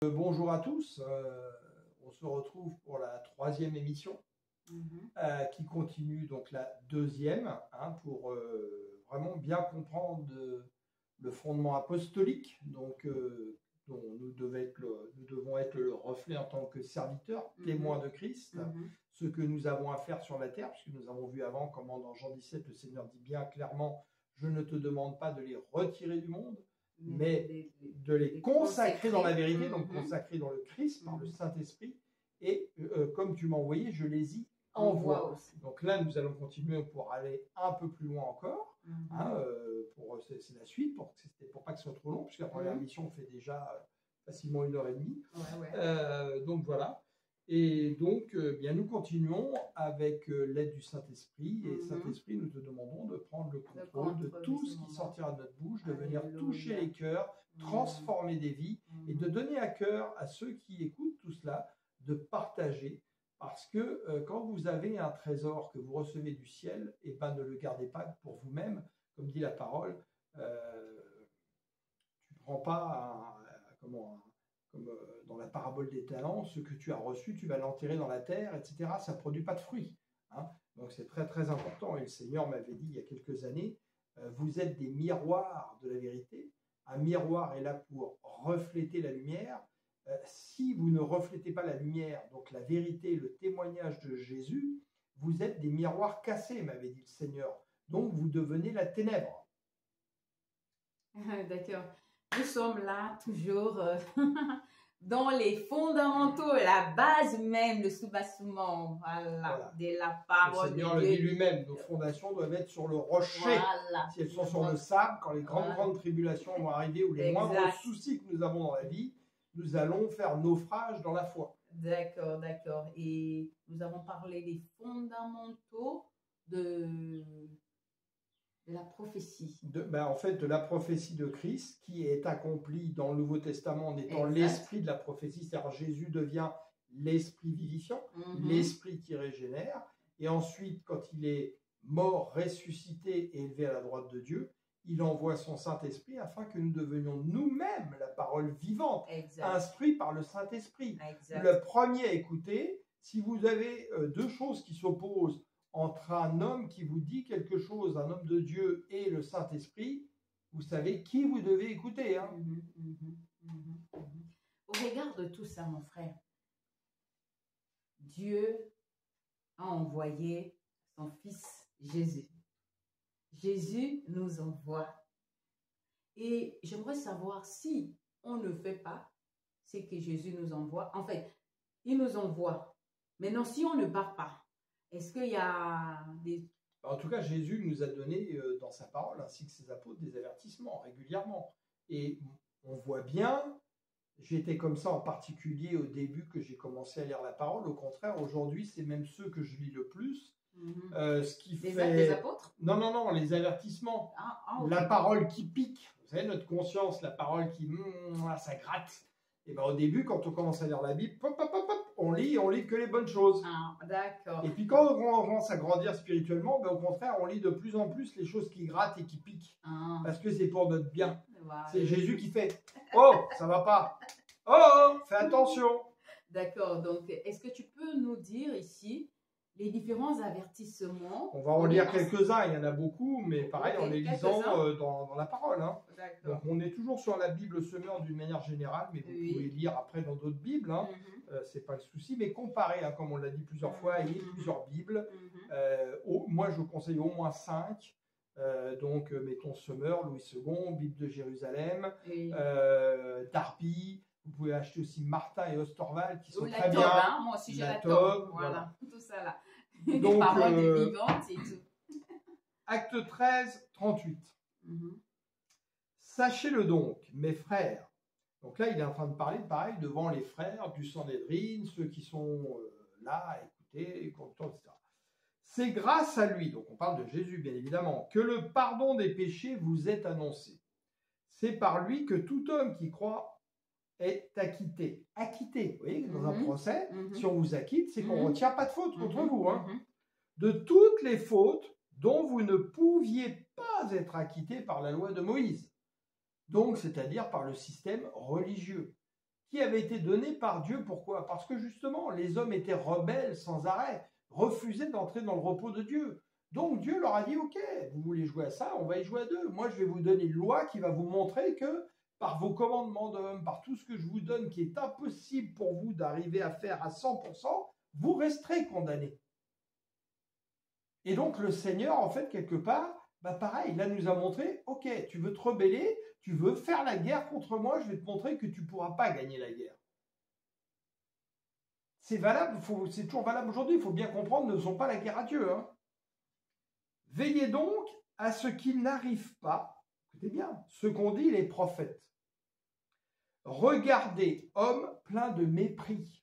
Bonjour à tous, on se retrouve pour la troisième émission qui continue donc la deuxième pour vraiment bien comprendre le fondement apostolique dont nous devons être le reflet en tant que serviteurs, témoins de Christ, ce que nous avons à faire sur la terre, puisque nous avons vu avant comment dans Jean 17 le Seigneur dit bien clairement: je ne te demande pas de les retirer du monde, mais de les consacrer dans la vérité, donc consacrer dans le Christ par le Saint-Esprit, et comme tu m'as envoyé, je les y envoie. Donc là, nous allons continuer pour aller un peu plus loin encore. C'est la suite, pour pas que ce soit trop long, puisque la première mission fait déjà facilement 1h30. Donc voilà. Et donc, bien, nous continuons avec l'aide du Saint-Esprit. Et Saint-Esprit, nous te demandons de prendre le contrôle de tout ce qui sortira de notre bouche, de venir toucher les cœurs, transformer des vies, et de donner à cœur à ceux qui écoutent tout cela, de partager. Parce que quand vous avez un trésor que vous recevez du ciel, et ben, ne le gardez pas pour vous-même. Comme dit la parole, tu ne prends pas comme dans la parabole des talents, ce que tu as reçu, tu vas l'enterrer dans la terre, etc. Ça ne produit pas de fruits. Donc c'est très très important. Et le Seigneur m'avait dit il y a quelques années, vous êtes des miroirs de la vérité. Un miroir est là pour refléter la lumière. Si vous ne reflétez pas la lumière, donc la vérité, le témoignage de Jésus, vous êtes des miroirs cassés, m'avait dit le Seigneur. Donc vous devenez la ténèbre. D'accord. Nous sommes là toujours dans les fondamentaux, la base même, le soubassement, voilà, de la parole. Le Seigneur le dit lui-même, nos fondations doivent être sur le rocher. Si elles sont sur le sable, quand les grandes tribulations vont arriver, ou les moindres soucis que nous avons dans la vie, nous allons faire naufrage dans la foi. D'accord, d'accord. Et nous avons parlé des fondamentaux de la prophétie. En fait, de la prophétie de Christ qui est accomplie dans le Nouveau Testament en étant l'esprit de la prophétie, c'est-à-dire Jésus devient l'esprit vivifiant, l'esprit qui régénère, et ensuite, quand il est mort, ressuscité et élevé à la droite de Dieu, il envoie son Saint-Esprit afin que nous devenions nous-mêmes la parole vivante, instruits par le Saint-Esprit. Le premier à écouter, si vous avez deux choses qui s'opposent entre un homme qui vous dit quelque chose, un homme de Dieu, et le Saint-Esprit, vous savez qui vous devez écouter. Au regard de tout ça, mon frère, Dieu a envoyé son Fils Jésus. Jésus nous envoie. Et j'aimerais savoir si on ne fait pas ce que Jésus nous envoie. En fait, il nous envoie. Maintenant, si on ne part pas, est-ce qu'il y a des... En tout cas, Jésus nous a donné dans sa parole, ainsi que ses apôtres, des avertissements régulièrement. Et on voit bien, j'étais comme ça en particulier au début que j'ai commencé à lire la parole. Au contraire, aujourd'hui, c'est même ceux que je lis le plus. Ce qui fait... Les apôtres? Non, les avertissements. La parole qui pique. Vous savez, notre conscience, la parole qui... ça gratte. Et ben, au début, quand on commence à lire la Bible, on lit que les bonnes choses. D'accord. Et puis quand on commence à grandir spirituellement, ben, au contraire, on lit de plus en plus les choses qui grattent et qui piquent. Parce que c'est pour notre bien. C'est Jésus qui fait « Oh, ça va pas. Oh, fais attention. » D'accord. Donc, est-ce que tu peux nous dire ici les différents avertissements? On va en lire quelques-uns, il y en a beaucoup, mais pareil, en les lisant dans la parole. Donc, on est toujours sur la Bible Semeur d'une manière générale, mais vous pouvez lire après dans d'autres Bibles, c'est pas le souci, mais comparer, comme on l'a dit plusieurs fois, il y a plusieurs Bibles. Moi, je conseille au moins 5. Donc, mettons Semeur, Louis II, Bible de Jérusalem, Darby. Vous pouvez acheter aussi Martin et Osterwald qui sont très bien. Moi aussi, j'ai la top. Voilà, tout ça là. Donc, des paroles vivantes et tout. Acte 13, 38. Sachez-le donc, mes frères. Donc là, il est en train de parler, pareil, devant les frères du Sanhédrin, ceux qui sont là, écoutés, contents, etc. C'est grâce à lui, donc on parle de Jésus bien évidemment, que le pardon des péchés vous est annoncé. C'est par lui que tout homme qui croit est acquitté. Acquitté, vous voyez, dans un procès, si on vous acquitte, c'est qu'on ne retient pas de faute contre vous. De toutes les fautes dont vous ne pouviez pas être acquitté par la loi de Moïse. Donc, c'est-à-dire par le système religieux, qui avait été donné par Dieu. Pourquoi? Parce que justement, les hommes étaient rebelles sans arrêt, refusaient d'entrer dans le repos de Dieu. Donc Dieu leur a dit, ok, vous voulez jouer à ça, on va y jouer à deux. Moi, je vais vous donner une loi qui va vous montrer que par vos commandements d'hommes, par tout ce que je vous donne qui est impossible pour vous d'arriver à faire à 100%, vous resterez condamnés. Et donc le Seigneur, en fait, quelque part, pareil, là nous a montré, ok, tu veux te rebeller, tu veux faire la guerre contre moi, je vais te montrer que tu ne pourras pas gagner la guerre. C'est valable, c'est toujours valable aujourd'hui, il faut bien comprendre, ne faisons pas la guerre à Dieu. Hein. Veillez donc à ce qu'il n'arrive pas, écoutez bien, ce qu'ont dit les prophètes. Regardez, hommes pleins de mépris,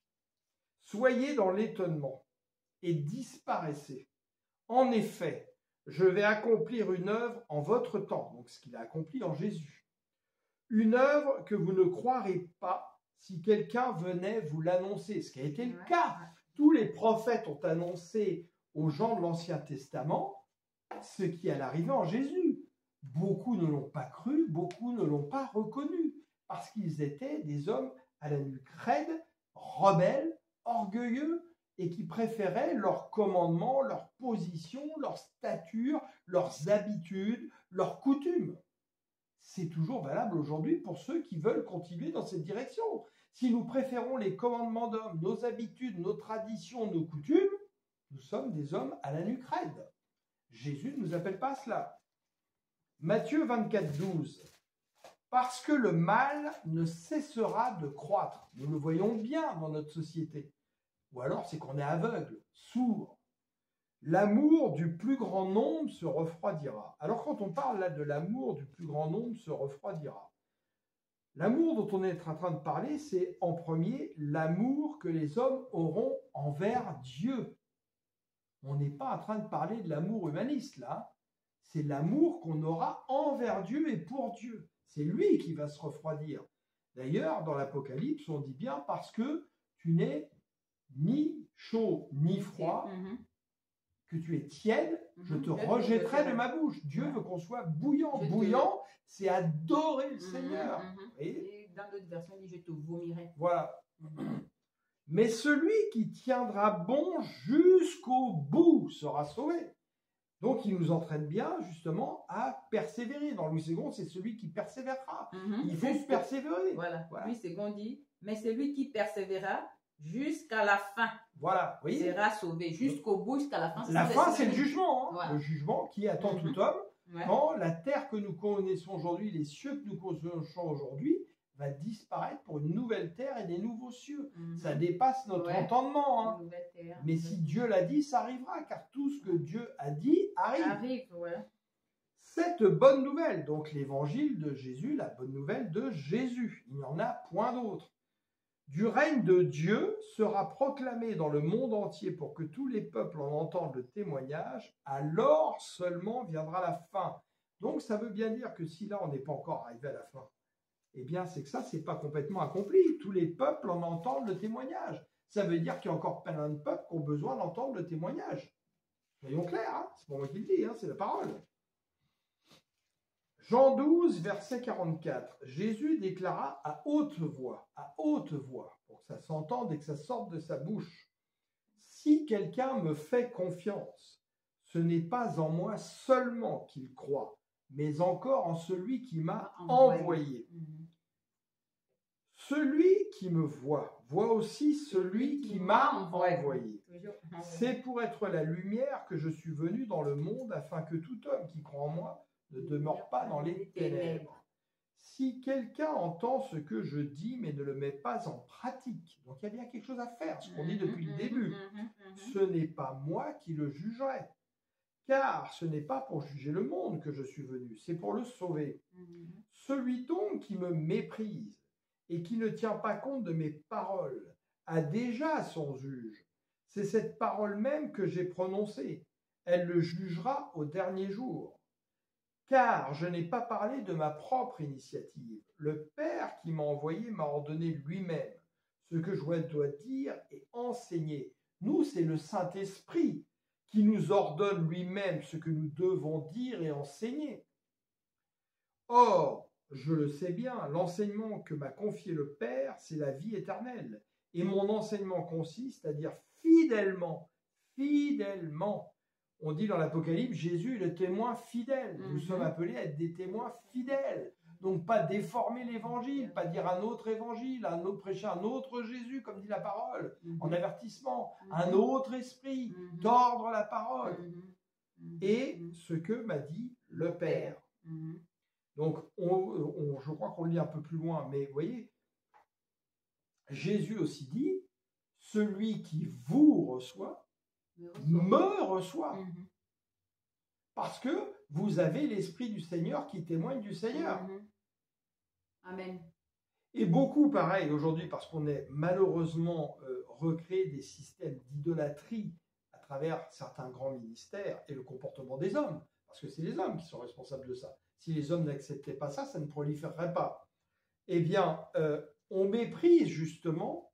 soyez dans l'étonnement et disparaissez. En effet, je vais accomplir une œuvre en votre temps, donc ce qu'il a accompli en Jésus. Une œuvre que vous ne croirez pas si quelqu'un venait vous l'annoncer, ce qui a été le cas. Tous les prophètes ont annoncé aux gens de l'Ancien Testament ce qui allait arriver en Jésus. Beaucoup ne l'ont pas cru, beaucoup ne l'ont pas reconnu, parce qu'ils étaient des hommes à la nuque raide, rebelles, orgueilleux, et qui préféraient leurs commandements, leur position, leur stature, leurs habitudes, leurs coutumes. C'est toujours valable aujourd'hui pour ceux qui veulent continuer dans cette direction. Si nous préférons les commandements d'hommes, nos habitudes, nos traditions, nos coutumes, nous sommes des hommes à la nuque raide. Jésus ne nous appelle pas à cela. Matthieu 24, 12. Parce que le mal ne cessera de croître. Nous le voyons bien dans notre société. Ou alors c'est qu'on est aveugle, sourd. L'amour du plus grand nombre se refroidira. Alors quand on parle là de l'amour du plus grand nombre se refroidira, l'amour dont on est en train de parler, c'est en premier l'amour que les hommes auront envers Dieu. On n'est pas en train de parler de l'amour humaniste là, c'est l'amour qu'on aura envers Dieu et pour Dieu. C'est lui qui va se refroidir. D'ailleurs, dans l'Apocalypse, on dit bien parce que tu n'es ni chaud ni froid, que tu es tiède, je te rejetterai de ma bouche. Dieu veut qu'on soit bouillant. Bouillant, c'est adorer le Seigneur. Et dans d'autres versions, il dit je te vomirai. Voilà. Mais celui qui tiendra bon jusqu'au bout sera sauvé. Donc, il nous entraîne bien, justement, à persévérer. Dans Louis II, c'est celui qui persévérera. Il faut persévérer. Voilà. Louis II dit, mais celui qui persévérera jusqu'à la fin sera sauvé. Jusqu'au bout, jusqu'à la fin. La fin, c'est le jugement. Hein. Voilà. Le jugement qui attend tout homme. Quand la terre que nous connaissons aujourd'hui, les cieux que nous connaissons aujourd'hui, va disparaître pour une nouvelle terre et des nouveaux cieux. Ça dépasse notre entendement. Hein. Mais si Dieu l'a dit, ça arrivera, car tout ce que Dieu a dit arrive. Cette bonne nouvelle, donc l'évangile de Jésus, la bonne nouvelle de Jésus, il n'y en a point d'autre, du règne de Dieu sera proclamé dans le monde entier pour que tous les peuples en entendent le témoignage, alors seulement viendra la fin. Donc ça veut bien dire que si là on n'est pas encore arrivé à la fin, eh bien, c'est que ça, c'est pas complètement accompli. Tous les peuples en entendent le témoignage. Ça veut dire qu'il y a encore plein de peuples qui ont besoin d'entendre le témoignage. Soyons clairs, hein, c'est pas moi qui le dis, hein, c'est la parole. Jean 12, verset 44. Jésus déclara à haute voix, pour que ça s'entende et que ça sorte de sa bouche. Si quelqu'un me fait confiance, ce n'est pas en moi seulement qu'il croit, mais encore en celui qui m'a envoyé. Celui qui me voit aussi celui qui m'a envoyé. C'est pour être la lumière que je suis venu dans le monde, afin que tout homme qui croit en moi ne demeure pas dans les ténèbres. Si quelqu'un entend ce que je dis, mais ne le met pas en pratique, donc il y a bien quelque chose à faire, ce qu'on dit depuis le début, ce n'est pas moi qui le jugerai. Car ce n'est pas pour juger le monde que je suis venu, c'est pour le sauver. Celui donc qui me méprise et qui ne tient pas compte de mes paroles a déjà son juge. C'est cette parole même que j'ai prononcée. Elle le jugera au dernier jour. Car je n'ai pas parlé de ma propre initiative. Le Père qui m'a envoyé m'a ordonné lui-même ce que je dois dire et enseigner. Nous, c'est le Saint-Esprit qui nous ordonne lui-même ce que nous devons dire et enseigner. Or, je le sais bien, l'enseignement que m'a confié le Père, c'est la vie éternelle. Et mon enseignement consiste à dire fidèlement, fidèlement. On dit dans l'Apocalypse, Jésus est le témoin fidèle. Nous sommes appelés à être des témoins fidèles. Donc pas déformer l'évangile, pas dire un autre évangile, prêcher un autre Jésus, comme dit la parole, en avertissement, un autre esprit, tordre la parole. Et ce que m'a dit le Père. Donc, je crois qu'on le lit un peu plus loin, mais vous voyez, Jésus aussi dit, celui qui vous reçoit, me reçoit. Parce que vous avez l'Esprit du Seigneur qui témoigne du Seigneur. Amen. Et beaucoup, pareil, aujourd'hui, parce qu'on est malheureusement recréé des systèmes d'idolâtrie à travers certains grands ministères et le comportement des hommes, parce que c'est les hommes qui sont responsables de ça. Si les hommes n'acceptaient pas ça, ça ne proliférerait pas. Eh bien, on méprise justement,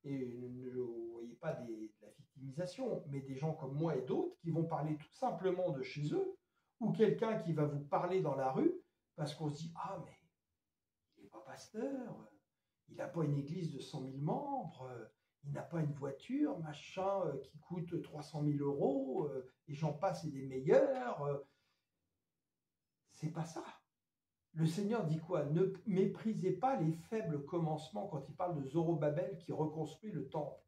et ne voyez pas de la victimisation, mais des gens comme moi et d'autres qui vont parler tout simplement de chez eux, ou quelqu'un qui va vous parler dans la rue, parce qu'on se dit « Ah, mais il n'est pas pasteur, il n'a pas une église de 100 000 membres, il n'a pas une voiture, machin, qui coûte 300 000 euros, et j'en passe et des meilleurs. » C'est pas ça. Le Seigneur dit quoi? Ne méprisez pas les faibles commencements quand il parle de Zorobabel qui reconstruit le temple.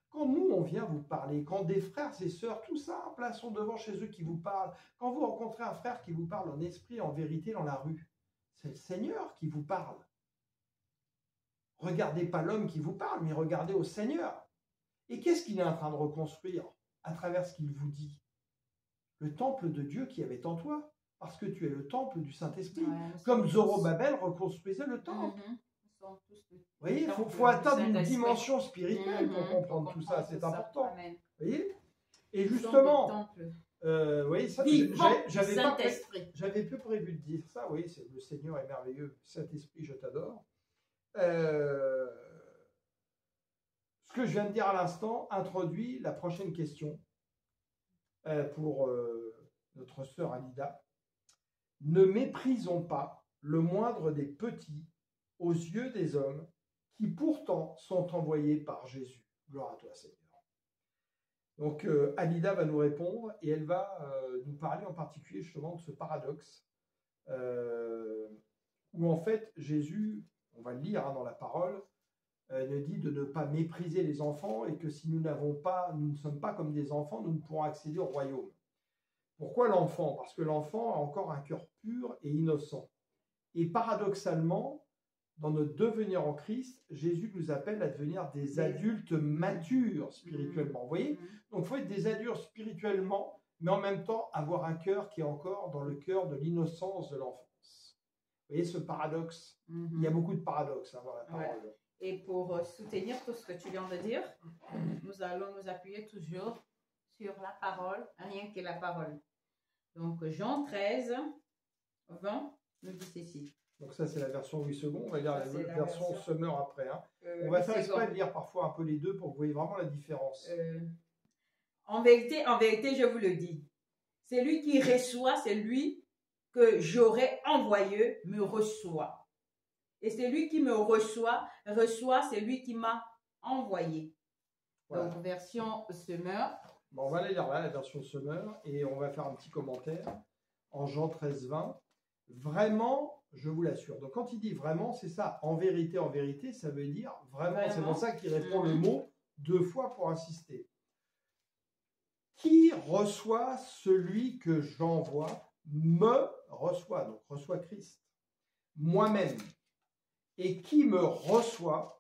Quand nous, on vient vous parler, quand des frères et sœurs, tout simples, sont devant chez eux qui vous parlent, quand vous rencontrez un frère qui vous parle en esprit, en vérité dans la rue, c'est le Seigneur qui vous parle. Regardez pas l'homme qui vous parle, mais regardez au Seigneur. Et qu'est-ce qu'il est en train de reconstruire à travers ce qu'il vous dit? Le temple de Dieu qui avait en toi. Parce que tu es le temple du Saint-Esprit. Comme Zorobabel reconstruisait le temple. Vous voyez, il faut atteindre une dimension spirituelle pour comprendre tout ça. C'est important. Vous voyez? Et justement, vous voyez, ça, j'avais peu prévu de dire ça. Vous voyez, le Seigneur est merveilleux. Saint-Esprit, je t'adore. Ce que je viens de dire à l'instant introduit la prochaine question pour notre sœur Alida. Ne méprisons pas le moindre des petits aux yeux des hommes qui pourtant sont envoyés par Jésus. Gloire à toi, Seigneur. Donc, Alida va nous répondre et elle va nous parler en particulier justement de ce paradoxe où en fait Jésus, on va le lire dans la parole, nous dit de ne pas mépriser les enfants et que si nous ne sommes pas comme des enfants, nous ne pourrons accéder au royaume. Pourquoi l'enfant? Parce que l'enfant a encore un cœur pur et innocent. Et paradoxalement, dans notre devenir en Christ, Jésus nous appelle à devenir des adultes matures spirituellement. Vous voyez? Donc il faut être des adultes spirituellement, mais en même temps avoir un cœur qui est encore dans le cœur de l'innocence de l'enfance. Vous voyez ce paradoxe? Il y a beaucoup de paradoxes dans la parole. Ouais. Et pour soutenir tout ce que tu viens de dire, nous allons nous appuyer toujours sur la parole, rien que la parole. Donc, Jean 13, 20, nous dit ceci. Donc ça, c'est la version 8 secondes. On va lire la version Summer après. Hein. On va faire exprès de lire parfois un peu les deux pour que vous voyez vraiment la différence. En vérité, je vous le dis. Celui qui reçoit, celui que j'aurai envoyé, me reçoit. Et celui qui me reçoit celui qui m'a envoyé. Voilà. Donc, version Summer. Bon, on va aller lire là, la version Summer, et on va faire un petit commentaire en Jean 13, 20. Vraiment, je vous l'assure. Donc, quand il dit vraiment, c'est ça. En vérité, ça veut dire vraiment. C'est pour ça qu'il répond le mot 2 fois pour insister. Qui reçoit celui que j'envoie, me reçoit. Donc, reçoit Christ. Moi-même. Et qui me reçoit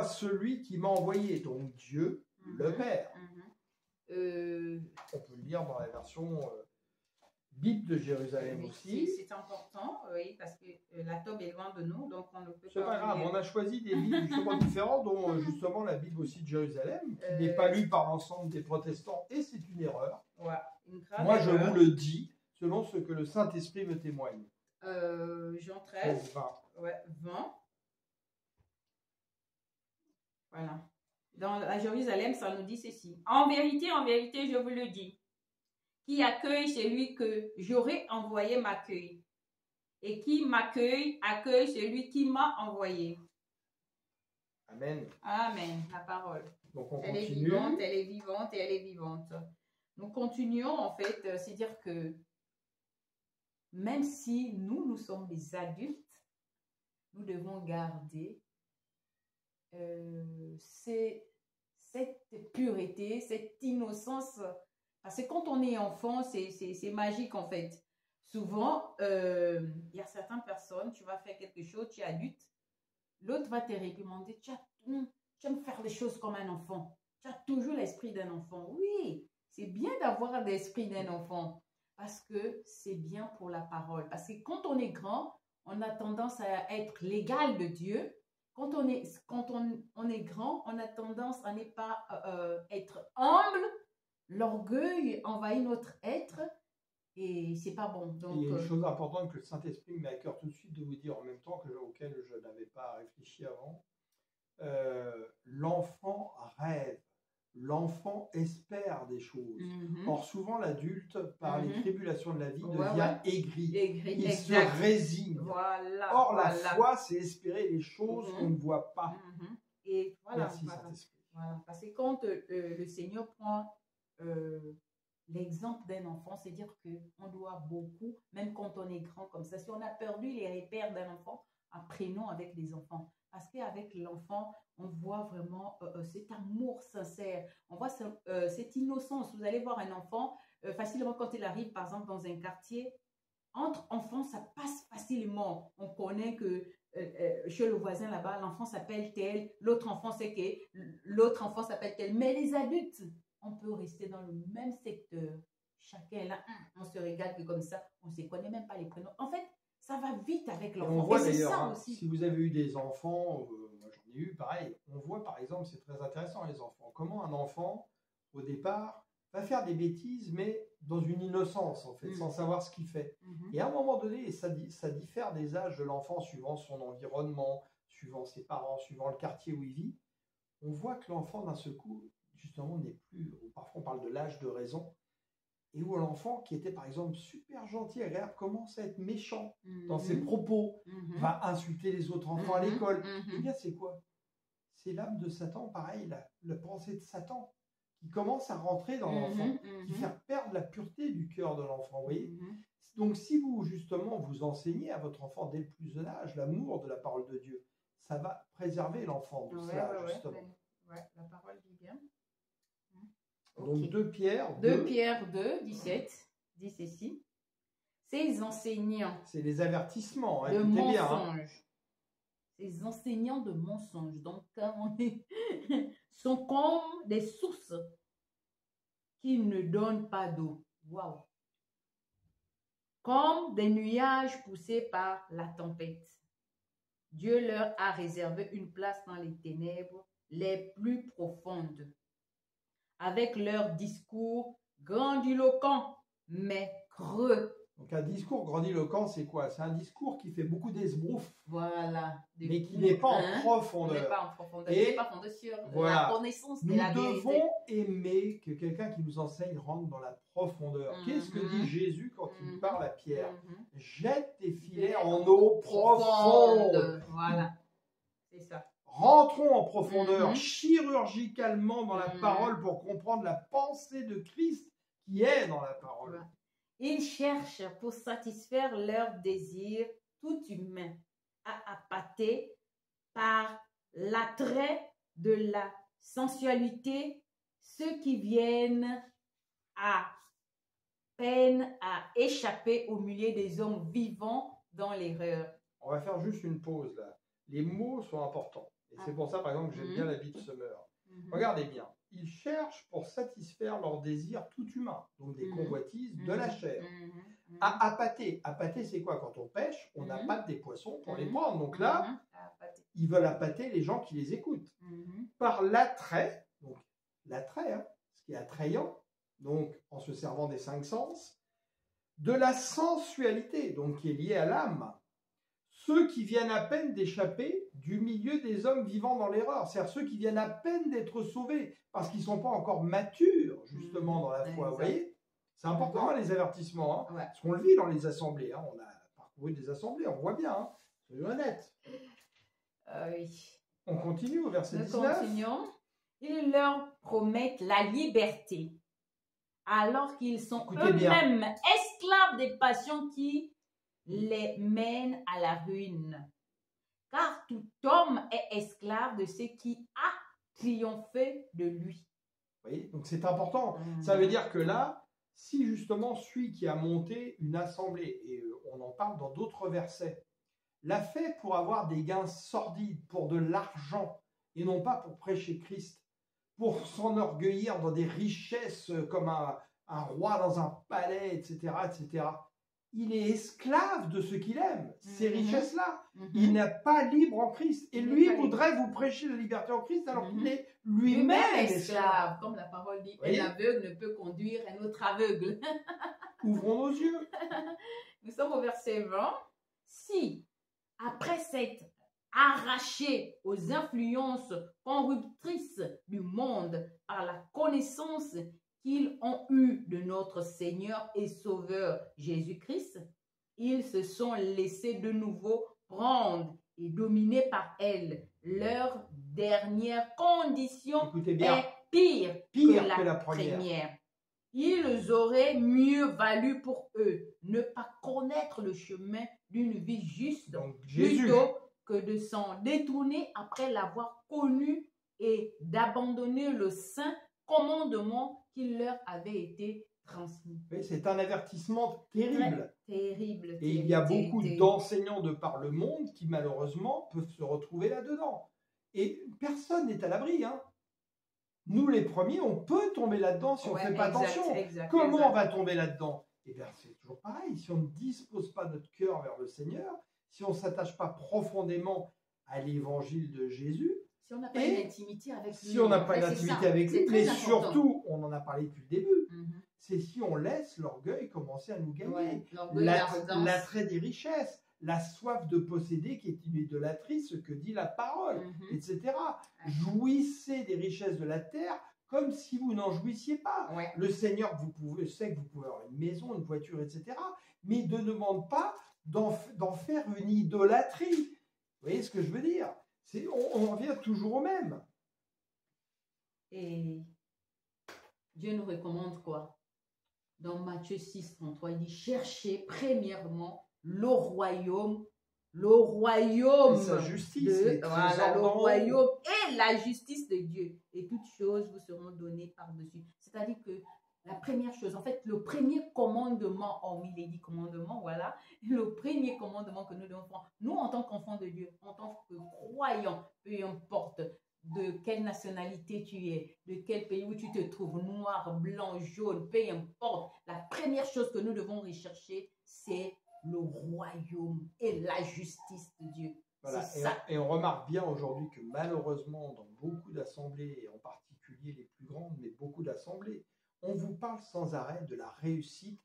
celui qui m'a envoyé. Donc, Dieu, le Père. On peut le lire dans la version Bible de Jérusalem aussi. C'est important, oui, parce que la Tobe est loin de nous, donc on ne peut pas... C'est pas grave, on a choisi des Bibles justement différentes, dont justement la Bible aussi de Jérusalem, qui n'est pas lue par l'ensemble des protestants, et c'est une erreur. Ouais, moi, je vous le dis, selon ce que le Saint-Esprit me témoigne. Jean 13, 20. Ouais, 20. Voilà. Dans la Jérusalem, ça nous dit ceci. En vérité, je vous le dis. Qui accueille celui que j'aurai envoyé m'accueille. Et qui m'accueille, accueille celui qui m'a envoyé. Amen. Amen, la parole. Donc on elle continue. est vivante, elle est vivante et elle est vivante. Nous continuons en fait, c'est-à-dire que même si nous sommes des adultes, nous devons garder cette pureté, cette innocence. Parce que quand on est enfant, c'est magique en fait. Souvent, il y a certaines personnes, tu vas faire quelque chose, tu es adulte, l'autre va te réprimander, tu aimes faire les choses comme un enfant. Tu as toujours l'esprit d'un enfant. Oui, c'est bien d'avoir l'esprit d'un enfant parce que c'est bien pour la parole. Parce que quand on est grand, on a tendance à être l'égal de Dieu. Quand on est grand, on a tendance à ne pas être humble. L'orgueil envahit notre être et c'est pas bon. Donc, il y a une chose importante que le Saint-Esprit me met à cœur tout de suite de vous dire en même temps auquel je n'avais pas réfléchi avant. L'enfant rêve, l'enfant espère des choses. Or, souvent, l'adulte, par les tribulations de la vie, devient aigri. Il se résigne. Or, la foi, c'est espérer les choses qu'on ne voit pas. Et voilà, merci, Saint-Esprit. Voilà. Parce que quand le Seigneur prend l'exemple d'un enfant, c'est dire qu'on doit beaucoup, même quand on est grand comme ça. Si on a perdu les repères d'un enfant, apprenons avec les enfants. Parce qu'avec l'enfant, on voit vraiment cet amour sincère. On voit cette innocence. Vous allez voir un enfant, facilement quand il arrive, par exemple, dans un quartier, entre enfants, ça passe facilement. On connaît que chez le voisin là-bas, l'enfant s'appelle tel, l'autre enfant sait que l'autre enfant s'appelle tel. Mais les adultes, on peut rester dans le même secteur. Chacun est là, on se regarde comme ça, on ne se connaît même pas les prénoms. En fait, ça va vite avec l'enfant. On voit d'ailleurs, si vous avez eu des enfants, moi j'en ai eu, pareil, on voit par exemple, c'est très intéressant les enfants, comment un enfant, au départ, va faire des bêtises, mais dans une innocence en fait, sans savoir ce qu'il fait. Et à un moment donné, ça diffère des âges de l'enfant suivant son environnement, suivant ses parents, suivant le quartier où il vit. On voit que l'enfant d'un seul coup, justement, n'est plus, parfois on parle de l'âge de raison, et où l'enfant qui était par exemple super gentil et agréable commence à être méchant dans ses propos, va insulter les autres enfants à l'école. Eh bien c'est quoi? C'est l'âme de Satan, pareil, la pensée de Satan qui commence à rentrer dans l'enfant, qui fait perdre la pureté du cœur de l'enfant, vous voyez. Donc si vous justement vous enseignez à votre enfant dès le plus jeune âge l'amour de la parole de Dieu, ça va préserver l'enfant de cela justement. La parole dit bien. Donc 2 Pierre 2 Pierre 2, 17, dit ceci. Ces enseignants. C'est les avertissements, de mensonges. Ces enseignants de mensonges. Donc, sont comme des sources qui ne donnent pas d'eau. Waouh! Comme des nuages poussés par la tempête. Dieu leur a réservé une place dans les ténèbres les plus profondes. Avec leur discours grandiloquent, mais creux. Donc un discours grandiloquent, c'est quoi? C'est un discours qui fait beaucoup d'esbrouf. Voilà. Mais qui n'est pas en profondeur. Il n'est pas en profondeur. Il n'est pas fondé sur la connaissance de la vérité. Nous devons aimer que quelqu'un qui nous enseigne rentre dans la profondeur. Qu'est-ce que dit Jésus quand il parle à Pierre? Jette tes filets en eau profonde. Voilà. C'est ça. Rentrons en profondeur, chirurgicalement dans la parole pour comprendre la pensée de Christ qui est dans la parole. Voilà. Ils cherchent pour satisfaire leurs désirs tout humains à appâter par l'attrait de la sensualité ceux qui viennent à peine à échapper au milieu des hommes vivants dans l'erreur. On va faire juste une pause là. Les mots sont importants. Et c'est pour ça, par exemple, que j'aime bien la vie de Summer. Regardez bien. Ils cherchent pour satisfaire leurs désirs tout humains, donc des convoitises de la chair. À appâter. Appâter, c'est quoi? Quand on pêche, on appâte des poissons pour les prendre. Donc là, ils veulent appâter les gens qui les écoutent. Par l'attrait, donc l'attrait, ce qui est attrayant, donc en se servant des 5 sens, de la sensualité, donc qui est liée à l'âme. Ceux qui viennent à peine d'échapper du milieu des hommes vivant dans l'erreur, c'est-à-dire ceux qui viennent à peine d'être sauvés, parce qu'ils ne sont pas encore matures, justement, dans la foi, vous voyez. C'est important, les avertissements, parce qu'on le vit dans les assemblées. On a trouver des assemblées, on voit bien, hein, soyons honnêtes. Oui. On continue au verset Nous 19. continuons. Ils leur promettent la liberté, alors qu'ils sont Écoutez bien. eux-mêmes esclaves des passions qui les mènent à la ruine. Car tout homme est esclave de ce qui a triomphé de lui. Vous voyez, donc c'est important. Ça veut dire que là, si justement celui qui a monté une assemblée, et on en parle dans d'autres versets, l'a fait pour avoir des gains sordides, pour de l'argent, et non pas pour prêcher Christ, pour s'enorgueillir dans des richesses comme un roi dans un palais, etc., etc., il est esclave de ce qu'il aime, ces richesses-là. Il n'est pas libre en Christ. Et lui voudrait vous prêcher la liberté en Christ alors qu'il est lui-même esclave. Comme la parole dit, Oui. un aveugle ne peut conduire un autre aveugle. Ouvrons nos yeux. Nous sommes au verset 20. Si, après s'être arrachés aux influences corruptrices du monde par la connaissance qu'ils ont eu de notre Seigneur et Sauveur Jésus-Christ, ils se sont laissés de nouveau prendre et dominer par elle. Leur dernière condition est pire que la première. Ils auraient mieux valu pour eux ne pas connaître le chemin d'une vie juste, donc, plutôt que de s'en détourner après l'avoir connu et d'abandonner le saint commandement qui leur avait été transmis. Oui, c'est un avertissement terrible. Terrible. Et il y a beaucoup d'enseignants de par le monde qui malheureusement peuvent se retrouver là-dedans. Et personne n'est à l'abri. Hein. Nous les premiers, on peut tomber là-dedans si on ne fait pas attention. Comment on va tomber là-dedans? Eh bien, c'est toujours pareil. Si on ne dispose pas notre cœur vers le Seigneur, si on ne s'attache pas profondément à l'évangile de Jésus, si on n'a pas une intimité avec lui. Si on n'a pas une intimité avec lui, mais surtout, on en a parlé depuis le début, c'est si on laisse l'orgueil commencer à nous gagner. L'attrait des richesses, la soif de posséder qui est une idolâtrie, ce que dit la parole, etc. Jouissez des richesses de la terre comme si vous n'en jouissiez pas. Le Seigneur sait que vous pouvez avoir une maison, une voiture, etc. Mais il ne demande pas d'en faire une idolâtrie. Vous voyez ce que je veux dire? On revient toujours au même. Et Dieu nous recommande quoi? Dans Matthieu 6, 33, il dit, cherchez premièrement le royaume et sa justice, le royaume et la justice de Dieu. Et toutes choses vous seront données par-dessus. C'est-à-dire que la première chose, en fait, le premier commandement, hormis les 10 commandements, voilà, le premier commandement que nous devons prendre, nous en tant qu'enfants de Dieu, en tant que croyants, peu importe de quelle nationalité tu es, de quel pays où tu te trouves, noir, blanc, jaune, peu importe, la première chose que nous devons rechercher, c'est le royaume et la justice de Dieu. Voilà. Et on remarque bien aujourd'hui que malheureusement, dans beaucoup d'assemblées, et en particulier les plus grandes, mais beaucoup d'assemblées, on vous parle sans arrêt de la réussite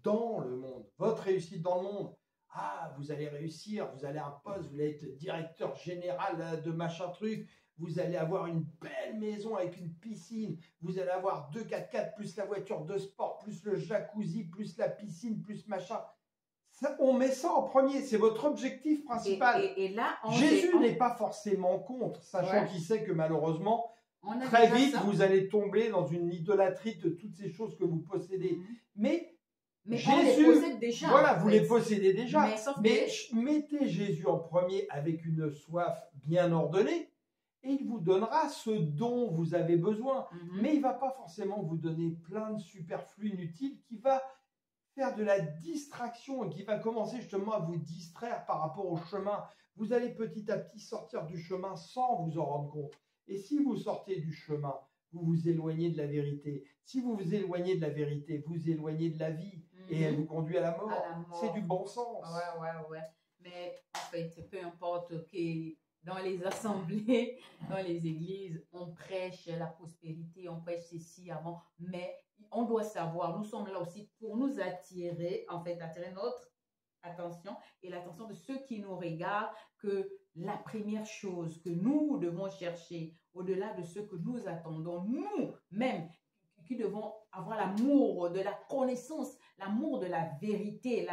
dans le monde. Votre réussite dans le monde. Ah, vous allez réussir, vous allez à un poste, vous allez être directeur général de machin truc, vous allez avoir une belle maison avec une piscine, vous allez avoir 2 4x4 plus la voiture de sport, plus le jacuzzi, plus la piscine, plus machin. Ça, on met ça en premier, c'est votre objectif principal. Et là, Jésus n'est pas forcément contre, sachant qu'il sait que malheureusement, très vite, vous allez tomber dans une idolâtrie de toutes ces choses que vous possédez. Mais Jésus, on les possède déjà. Voilà, vous les possédez déjà. Mais mettez Jésus en premier avec une soif bien ordonnée et il vous donnera ce dont vous avez besoin. Mais il ne va pas forcément vous donner plein de superflus inutiles qui va faire de la distraction et qui va commencer justement à vous distraire par rapport au chemin. Vous allez petit à petit sortir du chemin sans vous en rendre compte. Et si vous sortez du chemin, vous vous éloignez de la vérité. Si vous vous éloignez de la vérité, vous éloignez de la vie et elle vous conduit à la mort. C'est du bon sens. Ouais. Mais en fait, peu importe que dans les assemblées, dans les églises, on prêche la prospérité, on prêche ceci avant, mais on doit savoir, nous sommes là aussi pour nous attirer, en fait, attirer notre attention et l'attention de ceux qui nous regardent, que la première chose que nous devons chercher, au-delà de ce que nous attendons, nous-mêmes, qui devons avoir l'amour de la connaissance, l'amour de la vérité,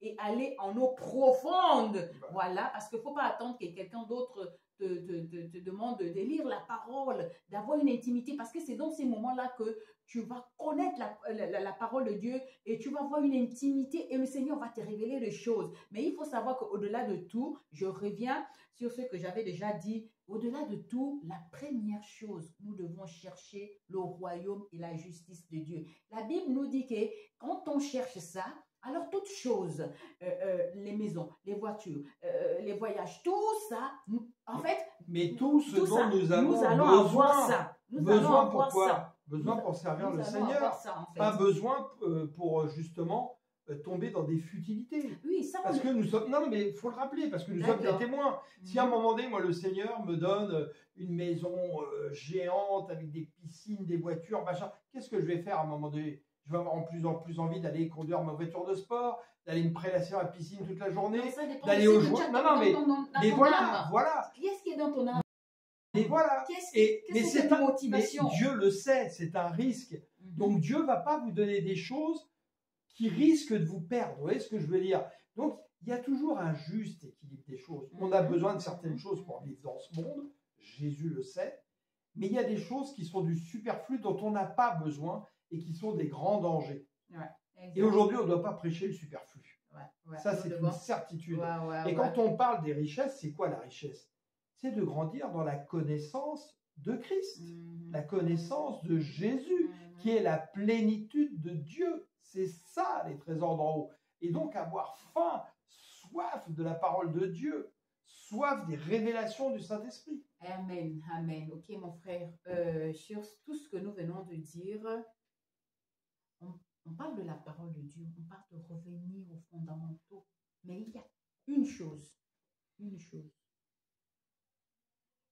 et aller en eau profonde. Voilà, parce qu'il ne faut pas attendre que quelqu'un d'autre te demande de lire la parole, d'avoir une intimité, parce que c'est dans ces moments-là que tu vas connaître la parole de Dieu et tu vas avoir une intimité et le Seigneur va te révéler des choses. Mais il faut savoir qu'au-delà de tout, je reviens sur ce que j'avais déjà dit, au-delà de tout, la première chose, nous devons chercher le royaume et la justice de Dieu. La Bible nous dit que quand on cherche ça, alors toutes choses, les maisons, les voitures, les voyages, tout ça, en fait... Mais tout ce dont ça, nous avons avoir ça. Besoin pour quoi? Besoin pour servir le Seigneur. Ça, en fait. Pas besoin pour justement tomber dans des futilités. Oui, ça. Parce que nous sommes... Non, mais il faut le rappeler, parce que nous sommes des témoins. Si à un moment donné, moi, le Seigneur me donne une maison géante avec des piscines, des voitures, machin, qu'est-ce que je vais faire à un moment donné? Je vais avoir en plus envie d'aller conduire ma voiture de sport, d'aller me prélasser à la piscine toute la journée, d'aller au jouet. Mais voilà. Qu'est-ce qui est dans ton âme? Mais voilà. Mais c'est ta motivation. Dieu le sait, c'est un risque. Donc Dieu ne va pas vous donner des choses qui risquent de vous perdre. Vous voyez ce que je veux dire? Donc il y a toujours un juste équilibre des choses. On a besoin de certaines choses pour vivre dans ce monde. Jésus le sait. Mais il y a des choses qui sont du superflu dont on n'a pas besoin et qui sont des grands dangers. Et aujourd'hui, on ne doit pas prêcher le superflu. Ça, c'est une certitude. Et quand on parle des richesses, c'est quoi la richesse? C'est de grandir dans la connaissance de Christ, la connaissance de Jésus, qui est la plénitude de Dieu. C'est ça, les trésors d'en haut. Et donc, avoir faim, soif de la parole de Dieu, soif des révélations du Saint-Esprit. Amen, amen. Ok, mon frère, sur tout ce que nous venons de dire, on parle de la parole de Dieu, on parle de revenir aux fondamentaux. Mais il y a une chose.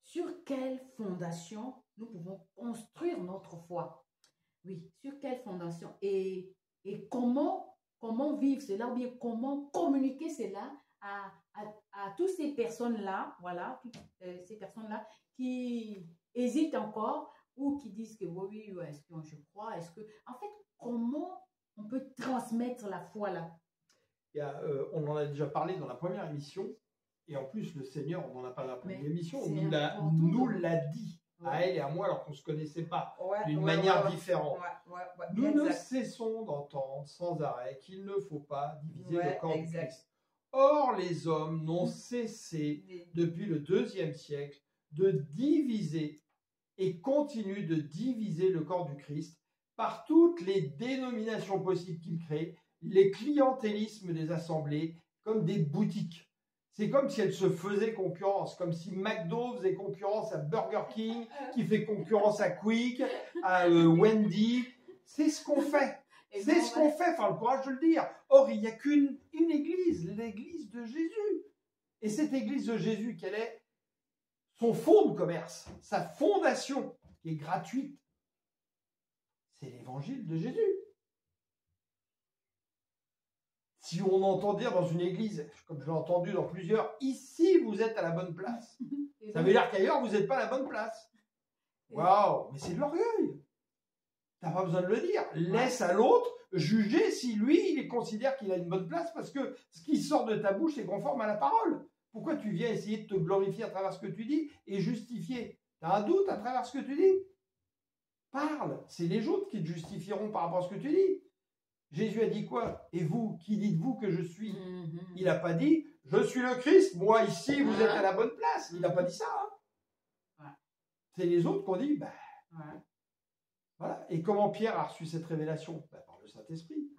Sur quelle fondation nous pouvons construire notre foi? Oui, sur quelle fondation? Et comment vivre cela, ou bien comment communiquer cela à toutes ces personnes-là, voilà, toutes ces personnes-là qui hésitent encore ou qui disent que oui, est-ce que je crois, est-ce que... En fait, comment on peut transmettre la foi là? On en a déjà parlé dans la première émission. Et en plus, le Seigneur, on n'en a pas la première émission, nous l'a dit à elle et à moi alors qu'on ne se connaissait pas d'une manière différente. Nous ne cessons d'entendre sans arrêt qu'il ne faut pas diviser le corps du Christ. Or, les hommes n'ont cessé depuis le IIe siècle de diviser et continuent de diviser le corps du Christ par toutes les dénominations possibles qu'ils créent, les clientélismes des assemblées comme des boutiques. C'est comme si elles se faisaient concurrence, comme si McDo faisait concurrence à Burger King, qui fait concurrence à Quick, à Wendy. C'est ce qu'on fait. C'est ce qu'on fait, enfin le courage de le dire. Or, il n'y a qu'une église, l'église de Jésus. Et cette église de Jésus, quelle est? Son fonds de commerce, sa fondation, qui est gratuite, c'est l'évangile de Jésus. Si on entend dire dans une église, comme je l'ai entendu dans plusieurs, ici vous êtes à la bonne place, ça veut dire qu'ailleurs vous n'êtes pas à la bonne place. Waouh, mais c'est de l'orgueil. Tu n'as pas besoin de le dire. Laisse à l'autre juger si lui, il considère qu'il a une bonne place parce que ce qui sort de ta bouche est conforme à la parole. Pourquoi tu viens essayer de te glorifier à travers ce que tu dis et justifier? Tu as un doute à travers ce que tu dis? Parle. C'est les autres qui te justifieront par rapport à ce que tu dis. Jésus a dit quoi? Et vous, qui dites-vous que je suis? Il n'a pas dit, je suis le Christ, moi ici, vous êtes à la bonne place. Il n'a pas dit ça. C'est les autres qui ont dit, voilà. Et comment Pierre a reçu cette révélation? Par le Saint-Esprit.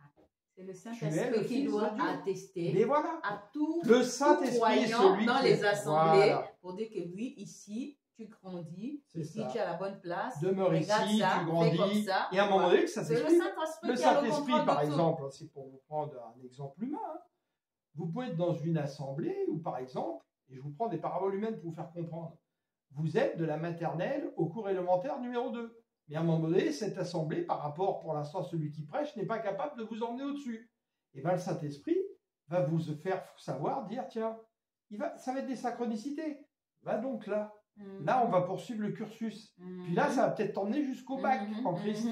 C'est le Saint-Esprit qui doit attester à tout croyant dans les assemblées pour dire que oui, ici, tu grandis, ici tu es à la bonne place, demeure ici, tu grandis, et à un moment donné, le Saint-Esprit, par exemple, c'est pour vous prendre un exemple humain, vous pouvez être dans une assemblée où, par exemple, et je vous prends des paraboles humaines pour vous faire comprendre, vous êtes de la maternelle au cours élémentaire numéro 2, mais à un moment donné, cette assemblée, par rapport pour l'instant à celui qui prêche, n'est pas capable de vous emmener au-dessus. Et bien le Saint-Esprit va vous faire savoir, dire, tiens, ça va être des synchronicités, va donc là. Là, on va poursuivre le cursus. Puis là, ça va peut-être t'emmener jusqu'au bac en Christ.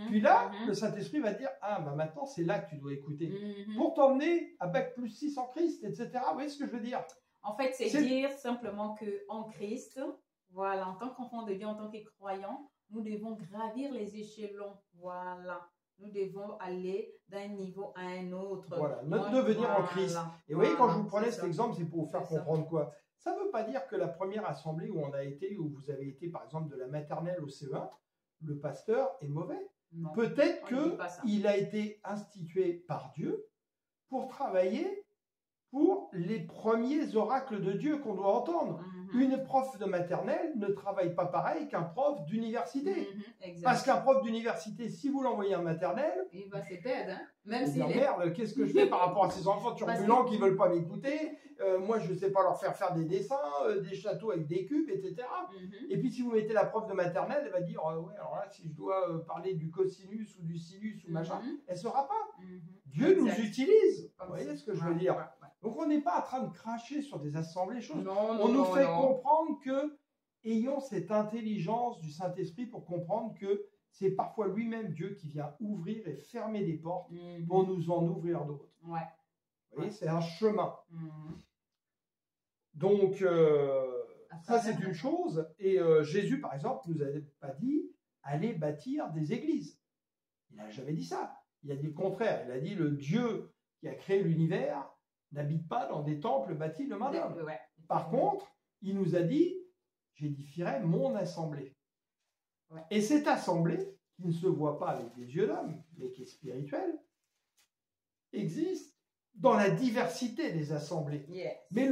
Puis là, le Saint-Esprit va te dire, ah, bah maintenant, c'est là que tu dois écouter. Pour t'emmener à bac plus 6 en Christ, etc. Vous voyez ce que je veux dire? En fait, c'est dire simplement qu'en Christ, voilà, en tant qu'enfant de Dieu, en tant que croyant, nous devons gravir les échelons. Voilà. Nous devons aller d'un niveau à un autre. Voilà, notre devenir en Christ. Et vous voyez, quand je vous prenais cet exemple, c'est pour vous faire comprendre quoi? Ça ne veut pas dire que la première assemblée où on a été, où vous avez été, par exemple, de la maternelle au CE1, le pasteur est mauvais. Peut-être qu'il a été institué par Dieu pour travailler pour les premiers oracles de Dieu qu'on doit entendre. Une prof de maternelle ne travaille pas pareil qu'un prof d'université. Parce qu'un prof d'université, si vous l'envoyez en maternelle, il va se perdre. Hein? Même si merde, qu'est-ce que je fais par rapport à ces enfants turbulents qui ne veulent pas m'écouter? Moi, je ne sais pas leur faire des dessins, des châteaux avec des cubes, etc. Et puis, si vous mettez la prof de maternelle, elle va dire, ouais, alors là, si je dois parler du cosinus ou du sinus ou machin, elle ne saura pas. Dieu nous utilise. Vous voyez ce que je veux dire? Donc, on n'est pas en train de cracher sur des assemblées choses. On nous fait comprendre que, ayons cette intelligence du Saint-Esprit pour comprendre que c'est parfois lui-même, Dieu, qui vient ouvrir et fermer des portes pour nous en ouvrir d'autres. Vous voyez, c'est un chemin. Donc, ça, c'est une chose. Et Jésus, par exemple, nous a pas dit « allez bâtir des églises ». Il n'a jamais dit ça. Il a dit le contraire. Il a dit « le Dieu qui a créé l'univers n'habite pas dans des temples bâtis de main d'homme ». Par contre, il nous a dit « j'édifierai mon assemblée ». Et cette assemblée, qui ne se voit pas avec des yeux d'homme, mais qui est spirituelle, existe dans la diversité des assemblées. Mais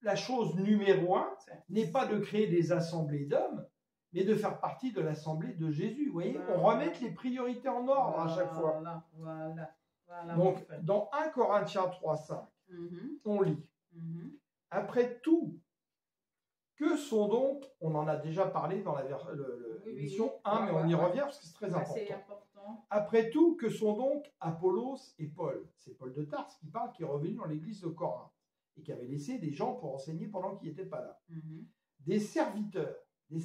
la chose numéro 1 n'est pas de créer des assemblées d'hommes, mais de faire partie de l'assemblée de Jésus. Vous voyez, on remet les priorités en ordre à chaque fois. Donc, dans 1 Corinthiens 3,5, on lit « Après tout, que sont donc, on en a déjà parlé dans l'émission 1, mais on y revient parce que c'est très important. Après tout, que sont donc Apollos et Paul? C'est Paul de Tarse qui parle, qui est revenu dans l'église de Corinthe et qui avait laissé des gens pour enseigner pendant qu'il n'était pas là. Des serviteurs. Vous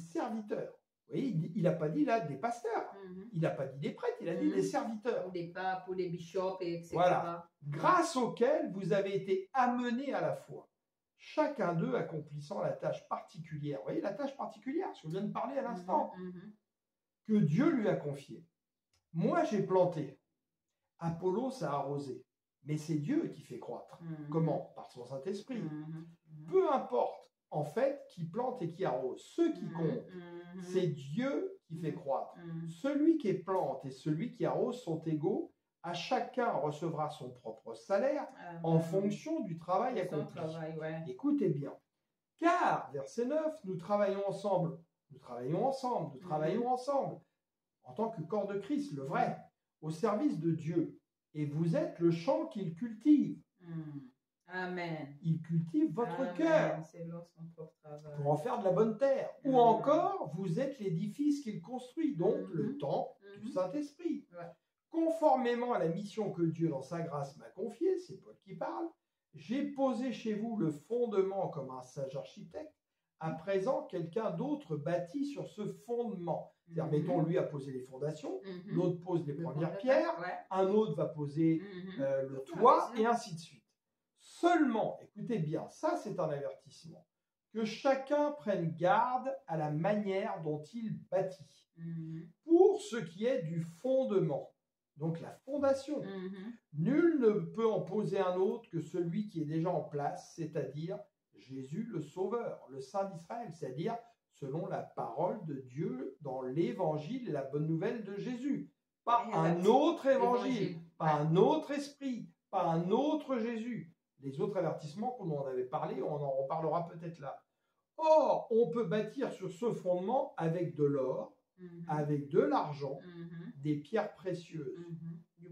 voyez, il n'a pas dit là des pasteurs, il n'a pas dit des prêtres, il a dit des serviteurs. Ou des papes, ou des bishops, etc. Voilà. Grâce auxquels vous avez été amenés à la foi. Chacun d'eux accomplissant la tâche particulière. Vous voyez, la tâche particulière, ce que je viens de parler à l'instant, que Dieu lui a confiée. Moi, j'ai planté. Apollos a arrosé. Mais c'est Dieu qui fait croître. Comment? Par son Saint-Esprit. Peu importe, en fait, qui plante et qui arrose. Ce qui compte, c'est Dieu qui fait croître. Celui qui plante et celui qui arrose sont égaux. À chacun recevra son propre salaire en fonction du travail accompli. Écoutez bien. Car, verset 9, nous travaillons ensemble. Nous travaillons ensemble. Nous travaillons ensemble. En tant que corps de Christ, le vrai, au service de Dieu. Et vous êtes le champ qu'il cultive. Amen. Il cultive votre cœur pour en faire de la bonne terre. Amen. Ou encore, vous êtes l'édifice qu'il construit, donc le temple du Saint-Esprit. Conformément à la mission que Dieu, dans sa grâce, m'a confiée, c'est Paul qui parle, j'ai posé chez vous le fondement comme un sage architecte. À présent, quelqu'un d'autre bâtit sur ce fondement. C'est-à-dire, mettons, lui a posé les fondations, l'autre pose les premières pierres, un autre va poser le toit, et ainsi de suite. Seulement, écoutez bien, ça c'est un avertissement, que chacun prenne garde à la manière dont il bâtit. Pour ce qui est du fondement, donc la fondation, nul ne peut en poser un autre que celui qui est déjà en place, c'est-à-dire Jésus le Sauveur, le Saint d'Israël, c'est-à-dire selon la parole de Dieu dans l'évangile et la bonne nouvelle de Jésus. Pas un autre évangile, pas un autre esprit, pas un autre Jésus. Les autres avertissements qu'on en avait parlé, on en reparlera peut-être là. Or, on peut bâtir sur ce fondement avec de l'or, avec de l'argent, des pierres précieuses,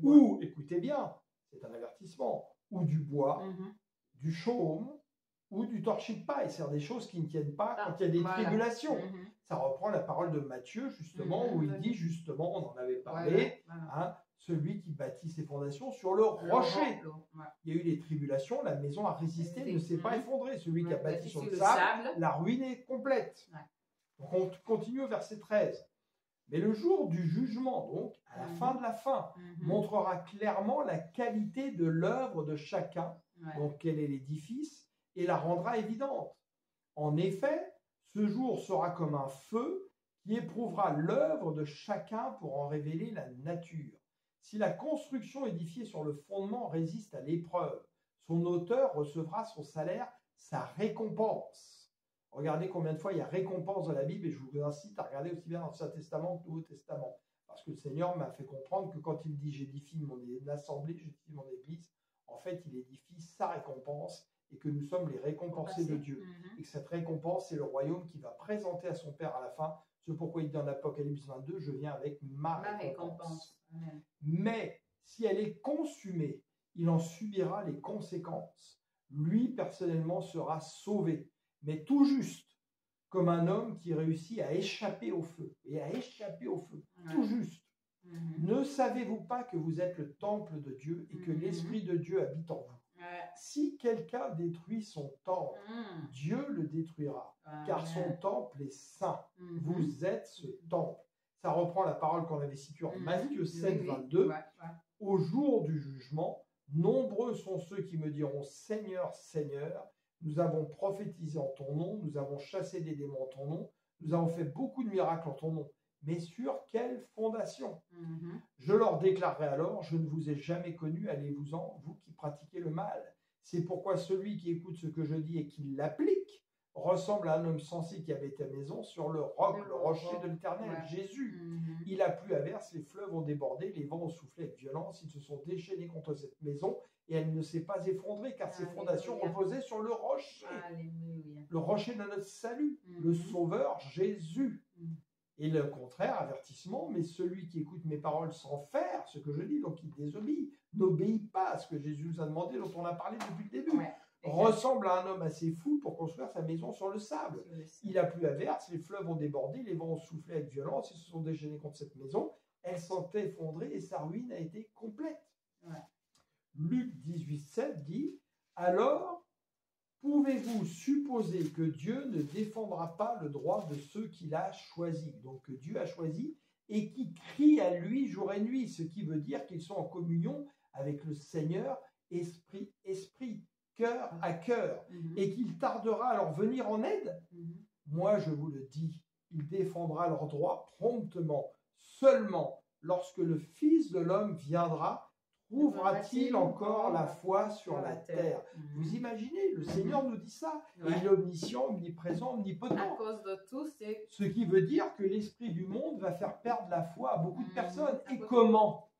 ou, écoutez bien, c'est un avertissement, ou du bois, du chaume, ou du torchis de paille, c'est-à-dire des choses qui ne tiennent pas quand il y a des tribulations. Ça reprend la parole de Matthieu, justement, où il dit, justement, on en avait parlé, celui qui bâtit ses fondations sur le rocher. Il y a eu les tribulations, la maison a résisté, elle ne s'est pas effondrée. Celui qui a bâti sur le sable, la ruine est complète. Donc on continue au verset 13. Mais le jour du jugement, donc, à la fin de la fin, montrera clairement la qualité de l'œuvre de chacun, donc quel est l'édifice, et la rendra évidente. En effet, ce jour sera comme un feu qui éprouvera l'œuvre de chacun pour en révéler la nature. Si la construction édifiée sur le fondement résiste à l'épreuve, son auteur recevra son salaire, sa récompense. Regardez combien de fois il y a récompense dans la Bible, et je vous incite à regarder aussi bien dans l'Ancien Testament que le Nouveau Testament. Parce que le Seigneur m'a fait comprendre que quand il dit « j'édifie mon assemblée, j'édifie mon église », en fait, il édifie sa récompense et que nous sommes les récompensés de Dieu. Et que cette récompense, c'est le royaume qui va présenter à son Père à la fin. C'est pourquoi il dit en Apocalypse 22, je viens avec ma récompense. Mais si elle est consumée, il en subira les conséquences. Lui, personnellement, sera sauvé, mais tout juste, comme un homme qui réussit à échapper au feu. Et à échapper au feu, tout juste. Ne savez-vous pas que vous êtes le temple de Dieu et que l'Esprit de Dieu habite en vous? Si quelqu'un détruit son temple, Dieu le détruira, car son temple est saint. Vous êtes ce temple. Ça reprend la parole qu'on avait citée en Matthieu 7, 22. Au jour du jugement, nombreux sont ceux qui me diront « Seigneur, Seigneur, nous avons prophétisé en ton nom, nous avons chassé des démons en ton nom, nous avons fait beaucoup de miracles en ton nom. » Mais sur quelle fondation? Je leur déclarerai alors, je ne vous ai jamais connu, allez-vous-en, vous qui pratiquez le mal. C'est pourquoi celui qui écoute ce que je dis et qui l'applique ressemble à un homme sensé qui avait ta maison sur le roc, le rocher de l'Éternel, Jésus. Il a plu à verse, les fleuves ont débordé, les vents ont soufflé avec violence, ils se sont déchaînés contre cette maison et elle ne s'est pas effondrée car ses fondations reposaient sur le rocher. Le rocher de notre salut, le Sauveur Jésus. Et le contraire, avertissement, mais celui qui écoute mes paroles sans faire ce que je dis, donc il désobéit, n'obéit pas à ce que Jésus nous a demandé, dont on a parlé depuis le début, ressemble à un homme assez fou pour construire sa maison sur le sable. Il a plu à verse, les fleuves ont débordé, les vents ont soufflé avec violence, ils se sont déchaînés contre cette maison, elle s'est effondrée et sa ruine a été complète. Luc 18, 7 dit, alors pouvez-vous supposer que Dieu ne défendra pas le droit de ceux qu'il a choisis, donc que Dieu a choisi, et qui crient à lui jour et nuit, ce qui veut dire qu'ils sont en communion avec le Seigneur, esprit, cœur à cœur, et qu'il tardera à leur venir en aide? Moi, je vous le dis, il défendra leurs droits promptement, seulement lorsque le Fils de l'homme viendra, trouvera-t-il encore la foi sur la terre? Vous imaginez, le Seigneur nous dit ça. Et il est omniscient, omniprésent, omnipotent. À cause de tout, c'est... Ce qui veut dire que l'esprit du monde va faire perdre la foi à beaucoup de personnes. Et comment?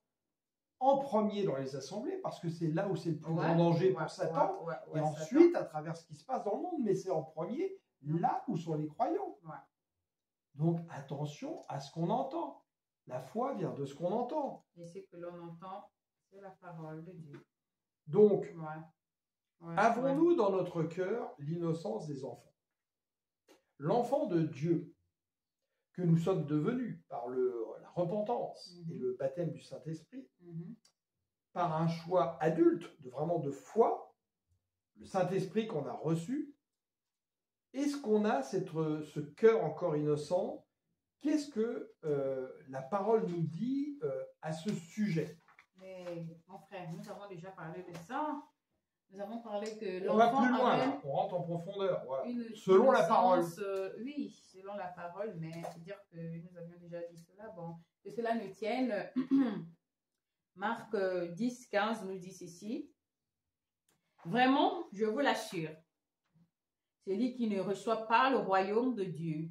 En premier dans les assemblées, parce que c'est là où c'est le plus grand danger pour Satan. Et ensuite, à travers ce qui se passe dans le monde. Mais c'est en premier là où sont les croyants. Donc, attention à ce qu'on entend. La foi vient de ce qu'on entend. Et ce que l'on entend, c'est la parole de Dieu. Donc, avons-nous dans notre cœur l'innocence des enfants? L'enfant de Dieu que nous sommes devenus par la repentance et le baptême du Saint-Esprit, par un choix adulte, vraiment de foi, le Saint-Esprit qu'on a reçu, est-ce qu'on a ce cœur encore innocent? Qu'est-ce que la parole nous dit à ce sujet? Mais, mon frère, nous avons déjà parlé de ça. Nous avons parlé que l'enfant... On va plus loin, là. On rentre en profondeur. Voilà. Selon la parole. Oui, selon la parole, mais dire que nous avions déjà dit cela. Bon, que cela ne tienne. Marc 10, 15 nous dit ceci. Vraiment, je vous l'assure, celui qui ne reçoit pas le royaume de Dieu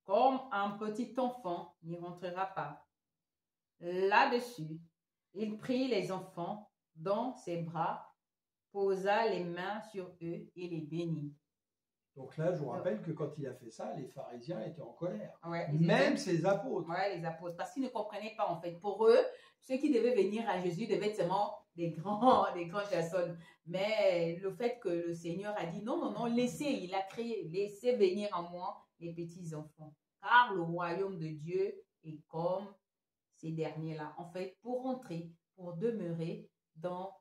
comme un petit enfant n'y rentrera pas. Là-dessus, il prit les enfants dans ses bras, posa les mains sur eux et les bénit. Donc là, je vous rappelle que quand il a fait ça, les pharisiens étaient en colère. Même ses apôtres. Oui, les apôtres. Parce qu'ils ne comprenaient pas, en fait. Pour eux, ceux qui devaient venir à Jésus devaient être seulement des grands personnes. Mais le fait que le Seigneur a dit non, laissez, il a créé, laissez venir en moi les petits enfants. Car le royaume de Dieu est comme ces derniers-là. En fait, pour rentrer, pour demeurer dans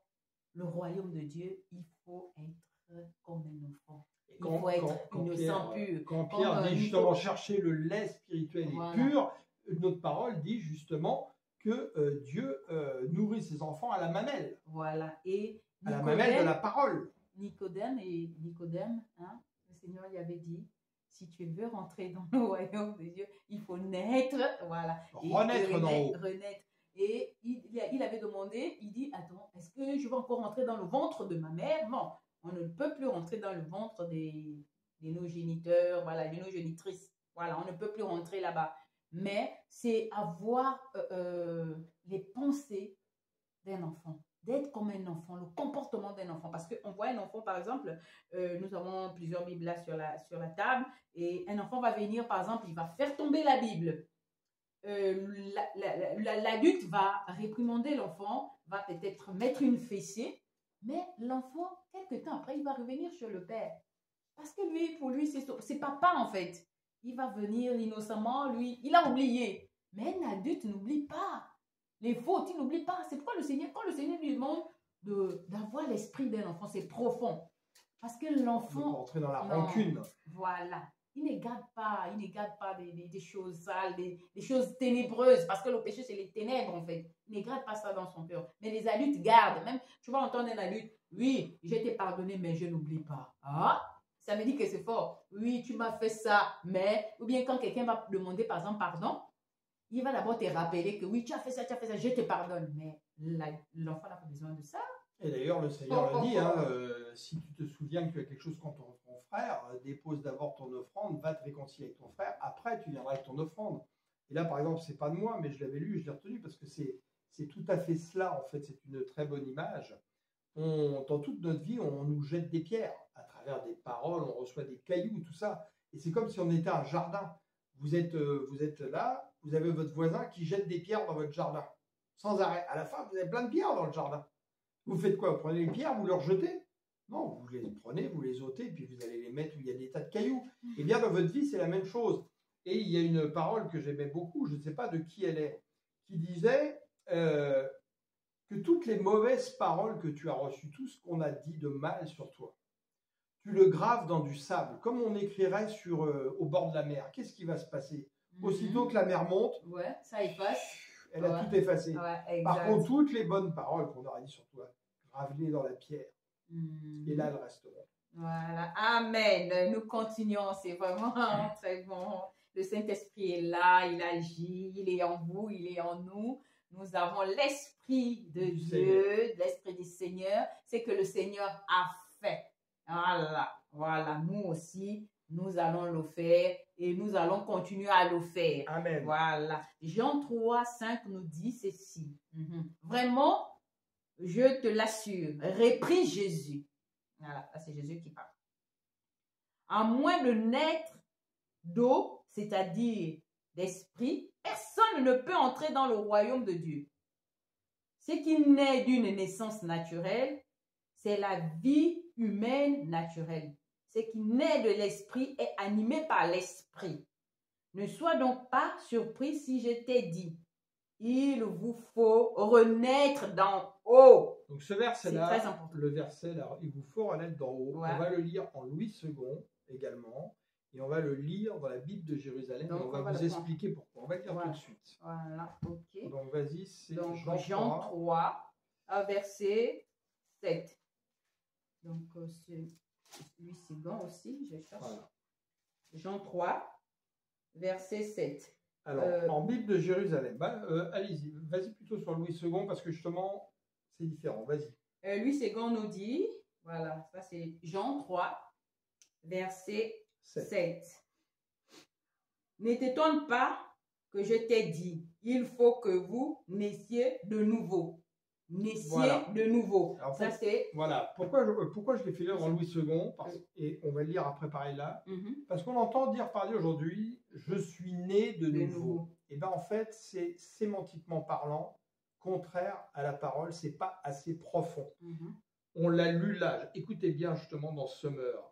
le royaume de Dieu, il faut être comme un enfant. Il faut être innocent, pur. Quand Pierre dit justement chercher le lait spirituel et pur, notre parole dit justement que Dieu nourrit ses enfants à la mamelle. Voilà. Et à la mamelle de la parole. Nicodème, hein, le Seigneur lui avait dit, si tu veux rentrer dans le royaume de Dieu, il faut naître, voilà. Renaître d'en haut. Renaître. Et il avait demandé, il dit, attends, est-ce que je vais encore rentrer dans le ventre de ma mère? Non, on ne peut plus rentrer dans le ventre des nos géniteurs, voilà, des nos génitrices. Voilà, on ne peut plus rentrer là-bas. Mais c'est avoir les pensées d'un enfant, d'être comme un enfant, le comportement d'un enfant. Parce qu'on voit un enfant, par exemple, nous avons plusieurs Bibles là sur la table, et un enfant va venir, par exemple, il va faire tomber la Bible. L'adulte va réprimander l'enfant, va peut-être mettre une fessée, mais l'enfant, quelque temps après, il va revenir sur le père. Parce que lui, pour lui, c'est papa en fait. Il va venir innocemment, lui, il a oublié. Mais un adulte n'oublie pas les fautes, il n'oublie pas. C'est pourquoi quand le Seigneur lui demande d'avoir l'esprit d'un enfant, c'est profond. Parce que l'enfant... Entrer dans la rancune. Voilà. Il ne garde pas des choses sales, des choses ténébreuses, parce que le péché, c'est les ténèbres, en fait. Il ne garde pas ça dans son cœur. Mais les adultes gardent. Même, tu vas entendre un adulte, oui, je t'ai pardonné, mais je n'oublie pas. Ah, ça me dit que c'est fort. Oui, tu m'as fait ça, mais... Ou bien quand quelqu'un va demander, par exemple, pardon, il va d'abord te rappeler que oui, tu as fait ça, je te pardonne. Mais l'enfant n'a pas besoin de ça. Et d'ailleurs, le Seigneur le dit, si tu te souviens que tu as quelque chose contre ton frère, dépose d'abord ton offrande, va te réconcilier avec ton frère, après tu viendras avec ton offrande. Et là, par exemple, c'est pas de moi, mais je l'avais lu, je l'ai retenu, parce que c'est tout à fait cela, en fait, c'est une très bonne image. Dans toute notre vie, on nous jette des pierres, à travers des paroles, on reçoit des cailloux, tout ça. Et c'est comme si on était un jardin. Vous êtes là, vous avez votre voisin qui jette des pierres dans votre jardin, sans arrêt. À la fin, vous avez plein de pierres dans le jardin. Vous faites quoi? Vous prenez les pierres, vous leur jetez? Non, vous les prenez, vous les ôtez, puis vous allez les mettre où il y a des tas de cailloux. Et bien dans votre vie, c'est la même chose. Et il y a une parole que j'aimais beaucoup, je ne sais pas de qui elle est, qui disait que toutes les mauvaises paroles que tu as reçues, tout ce qu'on a dit de mal sur toi, tu le graves dans du sable, comme on écrirait au bord de la mer. Qu'est-ce qui va se passer? Aussitôt que la mer monte, ouais, ça efface. Elle a tout effacé. Ouais, par contre, toutes les bonnes paroles qu'on aura dit sur toi, grave-les dans la pierre. Et là, elles resteront. Voilà. Amen. Nous continuons. C'est vraiment très bon. Le Saint-Esprit est là, il agit, il est en vous, il est en nous. Nous avons l'Esprit de Dieu, l'Esprit du Seigneur. C'est que le Seigneur a fait. Voilà. Nous aussi, nous allons le faire et nous allons continuer à le faire. Amen. Voilà. Jean 3, 5 nous dit ceci. Vraiment, je te l'assure, reprit Jésus. Voilà, là c'est Jésus qui parle. À moins de naître d'eau, c'est-à-dire d'esprit, personne ne peut entrer dans le royaume de Dieu. Ce qui naît d'une naissance naturelle, c'est la vie humaine naturelle. Ce qui naît de l'esprit est animé par l'esprit. Ne sois donc pas surpris si je t'ai dit, il vous faut renaître d'en haut. Donc ce verset-là, le verset là, il vous faut renaître d'en haut. Ouais. On va le lire en Louis II également, et on va le lire dans la Bible de Jérusalem. Donc, et on va vous expliquer pourquoi. On va le lire tout de suite. Voilà, ok. Donc vas-y, c'est Jean 3, verset 7. Donc c'est Louis II aussi, je cherche. Voilà. Jean 3, verset 7. Alors, en Bible de Jérusalem, allez-y, vas-y plutôt sur Louis II parce que justement, c'est différent, vas-y. Louis II nous dit, voilà, ça c'est Jean 3, verset 7. Ne t'étonne pas que je t'ai dit, il faut que vous naissiez de nouveau. De nouveau. Alors, ça c'est... Voilà, pourquoi je l'ai fait lire en Louis II et on va le lire après pareil là, parce qu'on entend parler aujourd'hui, je suis né de nouveau. Et bien en fait, c'est sémantiquement parlant, contraire à la parole, c'est pas assez profond. On l'a lu là, écoutez bien justement dans Summer.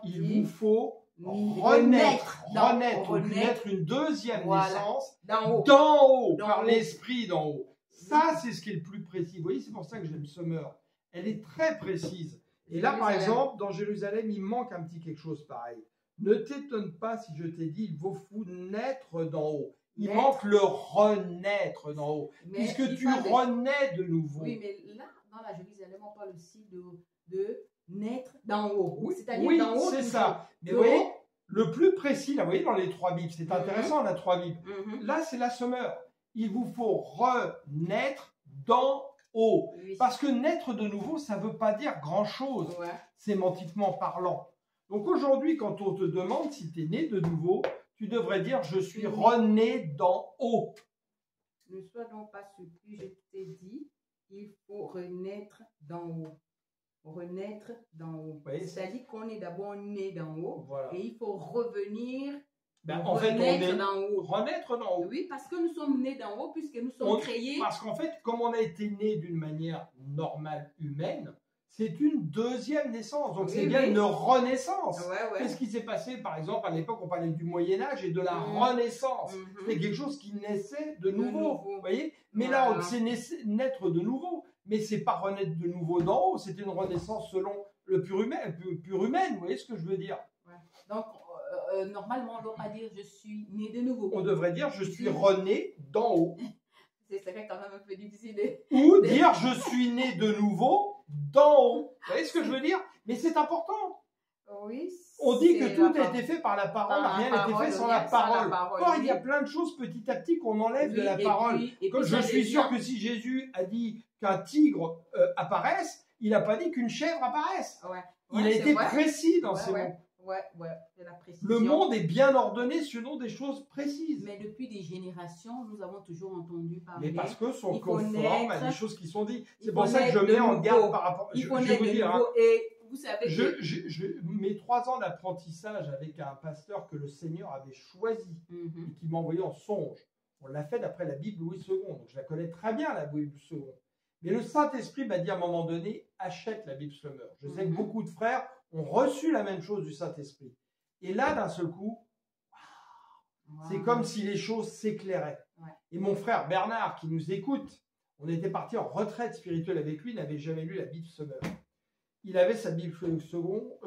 Il vous faut renaître, donc naître une deuxième naissance d'en haut, par l'esprit d'en haut. Ça, c'est ce qui est le plus précis. Vous voyez, c'est pour ça que j'aime Summer. Elle est très précise. Et là, par exemple, dans Jérusalem, il manque un petit quelque chose pareil. Ne t'étonne pas si je t'ai dit, il vous faut naître d'en haut. Il manque le renaître d'en haut. Puisque tu renais de nouveau. Oui, mais là, dans la Jérusalem, on parle aussi de naître d'en haut. Oui, c'est-à-dire d'en haut. C'est ça. Mais vous voyez, le plus précis, là, vous voyez, dans les trois Bibles, c'est intéressant, la trois Bibles. Là, c'est la Summer. Il vous faut renaître d'en haut. Oui. Parce que naître de nouveau, ça ne veut pas dire grand-chose, sémantiquement parlant. Donc aujourd'hui, quand on te demande si tu es né de nouveau, tu devrais dire « je suis rené d'en haut ». Ne sois donc pas surpris, je t'ai dit, il faut renaître d'en haut. Renaître d'en haut. Oui. C'est-à-dire qu'on est d'abord né d'en haut et il faut revenir. En fait, renaître d'en haut. Renaître d'en haut. Oui, parce que nous sommes nés d'en haut, puisque nous sommes créés. Parce qu'en fait, comme on a été né d'une manière normale humaine, c'est une deuxième naissance. Donc c'est bien une renaissance. Qu'est-ce qui s'est passé, par exemple, à l'époque, on parlait du Moyen-Âge et de la renaissance. C'est quelque chose qui naissait de nouveau. Vous voyez? Mais là, c'est naître de nouveau. Mais c'est pas renaître de nouveau d'en haut, c'est une renaissance selon le pur humaine. Vous voyez ce que je veux dire? Donc, normalement, on doit pas dire « je suis né de nouveau ». On devrait dire « je suis rené d'en haut ». C'est quand même un peu difficile. Ou dire « je suis né de nouveau d'en haut ». Vous voyez ce que je veux dire? Mais c'est important. Oui. On dit que tout a été fait par la parole, rien n'a été fait sans la parole. Or, il y a plein de choses petit à petit qu'on enlève de la parole. Comme je suis sûr que si Jésus a dit qu'un tigre apparaisse, il n'a pas dit qu'une chèvre apparaisse. Il a été précis dans ses mots. C'est la précision. Le monde est bien ordonné selon des choses précises. Mais depuis des générations, nous avons toujours entendu parler. Mais parce que sont conformes à des choses qui sont dites. C'est pour ça que je mets en garde par rapport. Je vais vous dire. Et vous savez. Mes 3 ans d'apprentissage avec un pasteur que le Seigneur avait choisi et qui m'a envoyé en songe. On l'a fait d'après la Bible Louis II. Donc je la connais très bien, la Bible II. Mais le Saint-Esprit m'a dit à un moment donné, achète la Bible Summer. Je sais que beaucoup de frères ont reçu la même chose du Saint-Esprit. Et là, d'un seul coup, c'est comme si les choses s'éclairaient. Et mon frère Bernard, qui nous écoute, on était parti en retraite spirituelle avec lui, il n'avait jamais lu la Bible Summer. Il avait sa Bible second,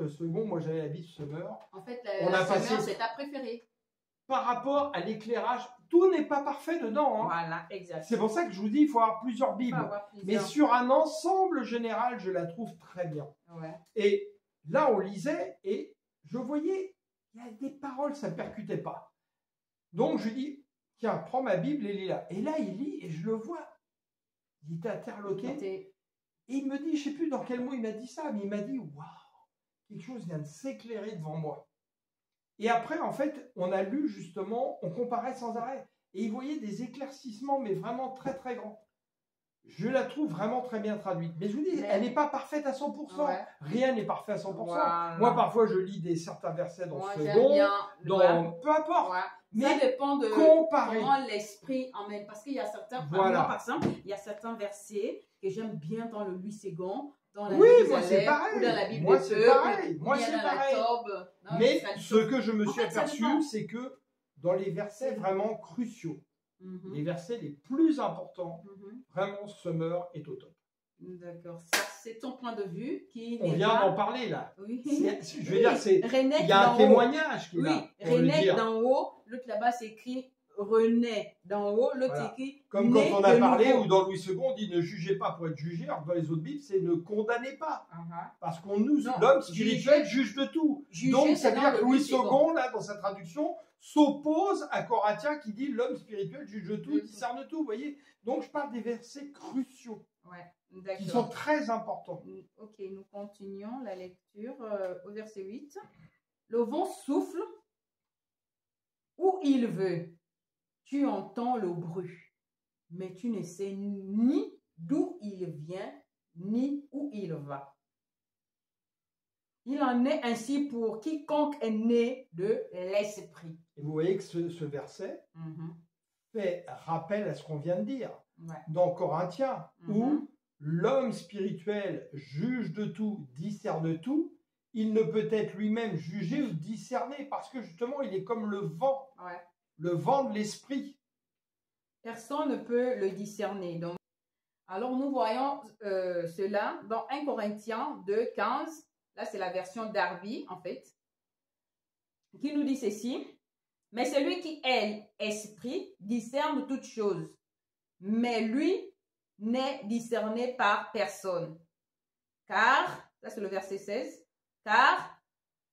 moi j'avais la Bible Summer. En fait, la Summer, c'est ta préférée. Par rapport à l'éclairage, tout n'est pas parfait dedans. Voilà, exact. C'est pour ça que je vous dis, il faut avoir plusieurs Bibles. Mais sur un ensemble général, je la trouve très bien. Et là, on lisait et je voyais, il y a des paroles, ça ne percutait pas. Donc, je lui dis, tiens, prends ma Bible et lis-la. Et là, il lit et je le vois. Il était interloqué. Et il me dit, je ne sais plus dans quel mot il m'a dit ça, mais il m'a dit, waouh, quelque chose vient de s'éclairer devant moi. Et après, en fait, on a lu justement, on comparait sans arrêt. Et il voyait des éclaircissements, mais vraiment très, très grands. Je la trouve vraiment très bien traduite. Mais je vous dis, elle n'est pas parfaite à 100%. Rien n'est parfait à 100%. Moi, parfois, je lis certains versets dans second, peu importe. Mais ça dépend de comment l'esprit emmène. Parce qu'il y a certains, moi, par exemple, il y a certains versets que j'aime bien dans le Louis II. Dans la Bible, moi c'est pareil. Ou dans la Bible moi c'est pareil. Moi c'est pareil. Non, mais ce que je me suis aperçu, c'est que dans les versets vraiment cruciaux, les versets les plus importants, vraiment Summer est au top. D'accord. Ça, c'est ton point de vue qui. On vient d'en parler là. Oui. Je veux dire, il y a un témoignage qui est là. Oui, René d'en haut. L'autre là-bas, c'est écrit René d'en haut, l'autre écrit. Comme quand on a parlé, ou dans Louis II, on dit ne jugez pas pour être jugé. Alors dans les autres Bibles, c'est ne condamnez pas. Parce qu'on l'homme spirituel juge de tout. Donc ça veut dire que Louis II, là, dans sa traduction, s'oppose à Corinthiens qui dit l'homme spirituel juge de tout, discerne tout. Vous voyez? Donc je parle des versets cruciaux. Qui sont très importants. Ok, nous continuons la lecture au verset 8. Le vent souffle où il veut. Tu entends le bruit, mais tu ne sais ni d'où il vient, ni où il va. Il en est ainsi pour quiconque est né de l'esprit. Et vous voyez que ce verset fait rappel à ce qu'on vient de dire dans Corinthiens, où l'homme spirituel juge de tout, discerne tout, il ne peut être lui-même jugé ou discerné parce que justement, il est comme le vent de l'esprit. Personne ne peut le discerner. Donc, alors, nous voyons cela dans 1 Corinthiens 2, 15. Là, c'est la version Darby, en fait, qui nous dit ceci. Mais celui qui est esprit discerne toutes choses, mais lui n'est discerné par personne. Car, ça c'est le verset 16, car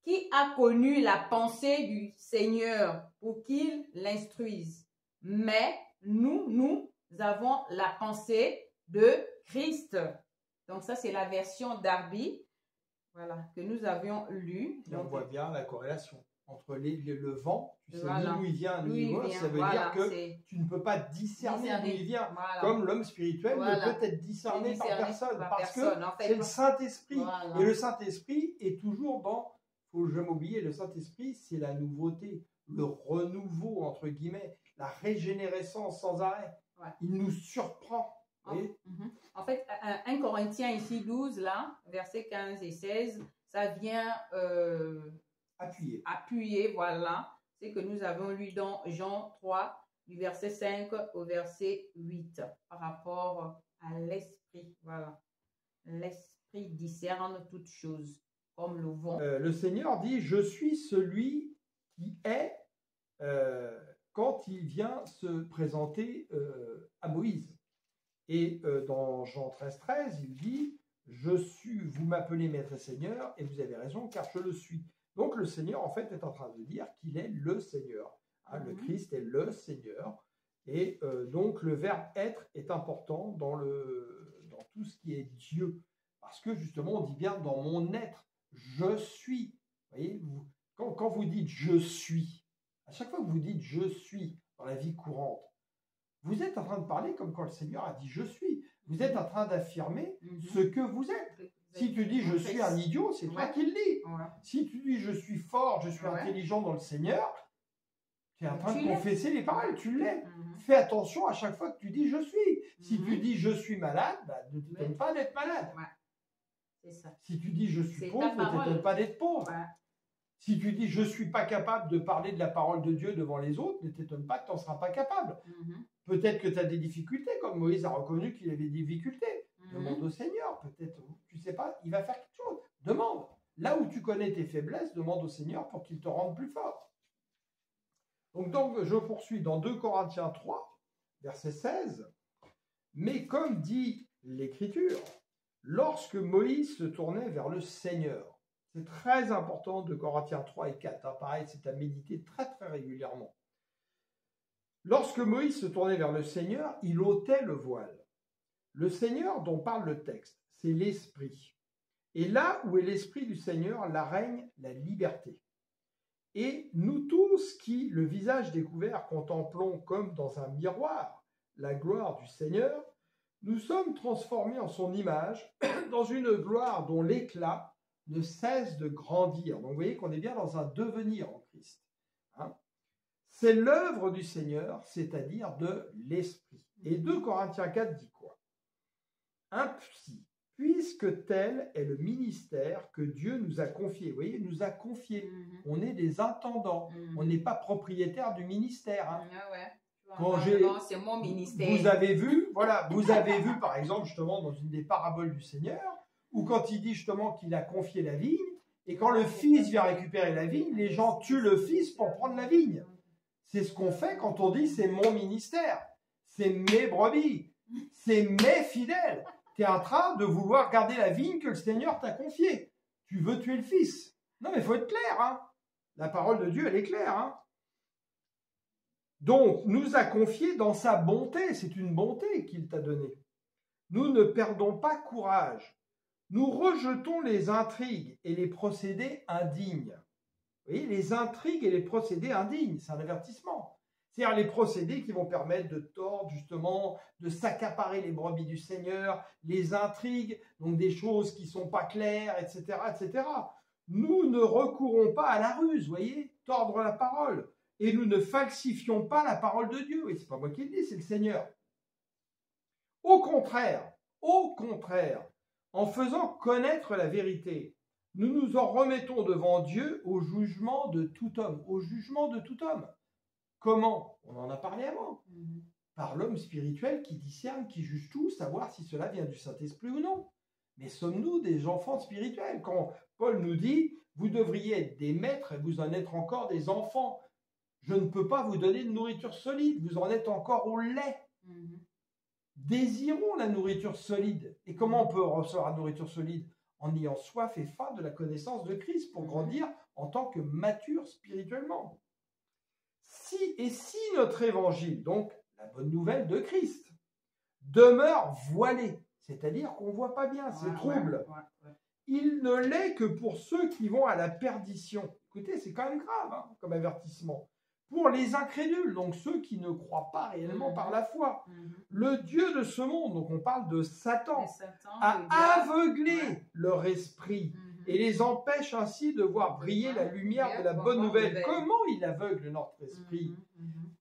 qui a connu la pensée du Seigneur pour qu'il l'instruise? Mais nous avons la pensée de Christ. Donc ça c'est la version Darby, voilà, que nous avions lue. On voit bien la corrélation entre le vent, tu sais ni où il vient ni où il va, ça veut dire que tu ne peux pas discerner d'où il vient. Comme l'homme spirituel ne peut être discerné par personne, parce que c'est le Saint-Esprit. Et le Saint-Esprit est toujours dans, il ne faut jamais oublier, le Saint-Esprit, c'est la nouveauté, le renouveau, entre guillemets, la régénérescence sans arrêt. Il nous surprend. En fait, 1 Corinthiens ici 12, là, versets 15 et 16, ça vient appuyer, voilà, c'est que nous avons lu dans Jean 3, du verset 5 au verset 8, par rapport à l'esprit, voilà. L'esprit discerne toutes choses, comme le vent. Le Seigneur dit, je suis celui qui est, quand il vient se présenter à Moïse. Et dans Jean 13, 13, il dit, vous m'appelez Maître et Seigneur, et vous avez raison, car je le suis. Donc le Seigneur, en fait, est en train de dire qu'il est le Seigneur. Le Christ est le Seigneur. Et donc le verbe être est important dans tout ce qui est Dieu. Parce que justement, on dit bien dans mon être, je suis. Vous voyez, quand vous dites je suis, à chaque fois que vous dites je suis dans la vie courante, vous êtes en train de parler comme quand le Seigneur a dit je suis. Vous êtes en train d'affirmer ce que vous êtes. Si tu dis je suis un idiot, c'est toi qui le dis. Si tu dis je suis fort, je suis intelligent dans le Seigneur, tu es en train de confesser les paroles, tu l'es. Fais attention à chaque fois que tu dis je suis. Si tu dis je suis malade, ne t'étonne pas d'être malade. Ça. Si tu dis je suis pauvre, ne t'étonne pas d'être pauvre. Si tu dis je ne suis pas capable de parler de la parole de Dieu devant les autres, ne t'étonne pas que tu n'en seras pas capable. Peut-être que tu as des difficultés, comme Moïse a reconnu qu'il avait des difficultés. Demande au Seigneur, peut-être, tu ne sais pas, il va faire quelque chose. Demande. Là où tu connais tes faiblesses, demande au Seigneur pour qu'il te rende plus fort. Donc, je poursuis dans 2 Corinthiens 3, verset 16. Mais comme dit l'Écriture, lorsque Moïse se tournait vers le Seigneur, c'est très important, de Corinthiens 3 et 4, pareil, c'est à méditer très très régulièrement. Lorsque Moïse se tournait vers le Seigneur, il ôtait le voile. Le Seigneur dont parle le texte, c'est l'Esprit. Et là où est l'Esprit du Seigneur, là règne la liberté. Et nous tous qui, le visage découvert, contemplons comme dans un miroir la gloire du Seigneur, nous sommes transformés en son image dans une gloire dont l'éclat ne cesse de grandir. Donc vous voyez qu'on est bien dans un devenir en Christ. C'est l'œuvre du Seigneur, c'est-à-dire de l'Esprit. Et 2 Corinthiens 4 dit quoi? Ainsi, puisque tel est le ministère que Dieu nous a confié. Vous voyez, nous a confié. On est des intendants. On n'est pas propriétaire du ministère. C'est mon ministère. Vous avez vu, par exemple, justement, dans une des paraboles du Seigneur, où quand il dit justement qu'il a confié la vigne, et quand le fils vient récupérer la vigne, les gens tuent le fils pour prendre la vigne. C'est ce qu'on fait quand on dit c'est mon ministère, c'est mes brebis, c'est mes fidèles. Tu es en train de vouloir garder la vigne que le Seigneur t'a confiée. Tu veux tuer le fils. Non, mais il faut être clair. La parole de Dieu, elle est claire. Donc, nous a confié dans sa bonté. C'est une bonté qu'il t'a donnée. Nous ne perdons pas courage. Nous rejetons les intrigues et les procédés indignes. Vous voyez, les intrigues et les procédés indignes, c'est un avertissement. C'est-à-dire les procédés qui vont permettre de tordre, justement, de s'accaparer les brebis du Seigneur, les intrigues, donc des choses qui ne sont pas claires, etc., etc. Nous ne recourons pas à la ruse, vous voyez, tordre la parole. Et nous ne falsifions pas la parole de Dieu. Et ce n'est pas moi qui le dis, c'est le Seigneur. Au contraire, en faisant connaître la vérité, nous nous en remettons devant Dieu au jugement de tout homme. Au jugement de tout homme. Comment? On en a parlé avant. Par l'homme spirituel qui discerne, qui juge tout, savoir si cela vient du Saint-Esprit ou non. Mais sommes-nous des enfants spirituels? Quand Paul nous dit, vous devriez être des maîtres et vous en êtes encore des enfants. Je ne peux pas vous donner de nourriture solide, vous en êtes encore au lait. Désirons la nourriture solide. Et comment on peut recevoir la nourriture solide? En ayant soif et faim de la connaissance de Christ pour grandir en tant que mature spirituellement. Si notre évangile, donc la bonne nouvelle de Christ, demeure voilé, c'est-à-dire qu'on ne voit pas bien, c'est trouble, il ne l'est que pour ceux qui vont à la perdition. Écoutez, c'est quand même grave comme avertissement. Pour les incrédules, donc ceux qui ne croient pas réellement par la foi. Le Dieu de ce monde, donc on parle de Satan, a aveuglé leur esprit et les empêche ainsi de voir briller la lumière de la bonne nouvelle. Comment il aveugle notre esprit?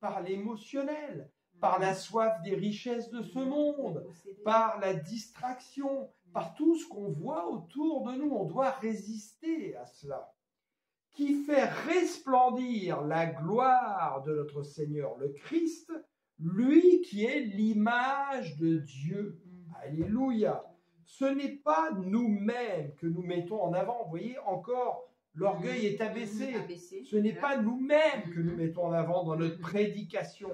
Par l'émotionnel, par la soif des richesses de ce monde, par la distraction, par tout ce qu'on voit autour de nous. On doit résister à cela. Qui fait resplendir la gloire de notre Seigneur le Christ, lui qui est l'image de Dieu. Alléluia. Ce n'est pas nous-mêmes que nous mettons en avant. Vous voyez, encore, l'orgueil est abaissé. Ce n'est pas nous-mêmes que nous mettons en avant dans notre prédication.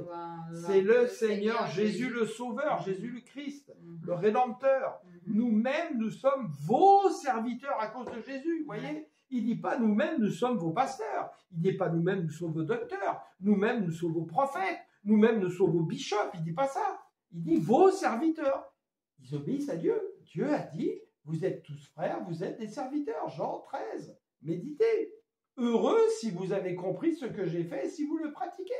C'est le Seigneur Jésus le Sauveur, Jésus le Christ, le Rédempteur. Nous-mêmes, nous sommes vos serviteurs à cause de Jésus. Vous voyez, il ne dit pas nous-mêmes, nous sommes vos pasteurs. Il ne dit pas nous-mêmes, nous sommes vos docteurs. Nous-mêmes, nous sommes vos prophètes. Nous-mêmes, nous sommes vos bishops. Il ne dit pas ça. Il dit vos serviteurs. Ils obéissent à Dieu. Dieu a dit, vous êtes tous frères, vous êtes des serviteurs. Jean 13. Méditez. Heureux si vous avez compris ce que j'ai fait et si vous le pratiquez.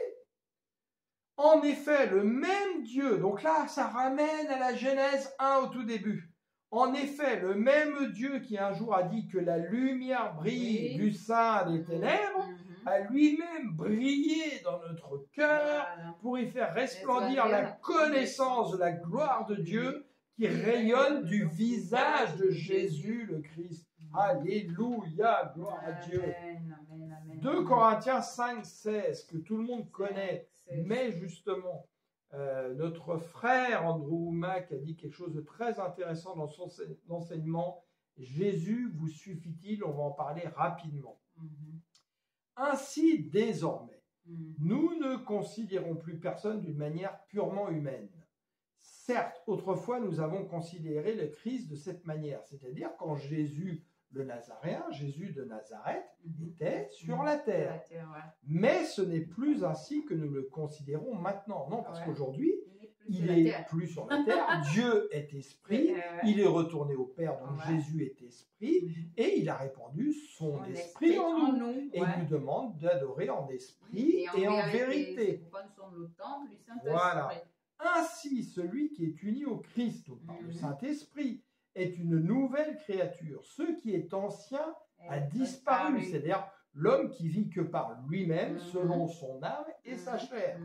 En effet, le même Dieu, donc là, ça ramène à la Genèse 1 au tout début. En effet, le même Dieu qui un jour a dit que la lumière brille du sein des ténèbres, a lui-même brillé dans notre cœur pour y faire resplendir la connaissance de la gloire de Dieu qui rayonne du visage de Jésus le Christ. Alléluia, gloire à Dieu. 2 Corinthiens 5, 16, que tout le monde connaît, mais justement, notre frère Andrew Mack a dit quelque chose de très intéressant dans son enseignement. Jésus vous suffit-il? On va en parler rapidement. Ainsi, désormais, nous ne considérons plus personne d'une manière purement humaine. Certes, autrefois, nous avons considéré le Christ de cette manière, c'est-à-dire quand Jésus, le Nazaréen, Jésus de Nazareth, était sur la terre. Mais ce n'est plus ainsi que nous le considérons maintenant. Non, parce qu'aujourd'hui, il n'est plus sur la terre. Dieu est esprit. Il est retourné au Père, donc Jésus est esprit. Et il a répandu son esprit en nous. Et il nous demande d'adorer en esprit et en vérité. Pourquoi nous sommes le temple du Saint-Esprit. Voilà. Ainsi, celui qui est uni au Christ, par le Saint-Esprit, est une nouvelle créature. Ce qui est ancien a disparu. C'est-à-dire l'homme qui vit que par lui-même, selon son âme et sa chair.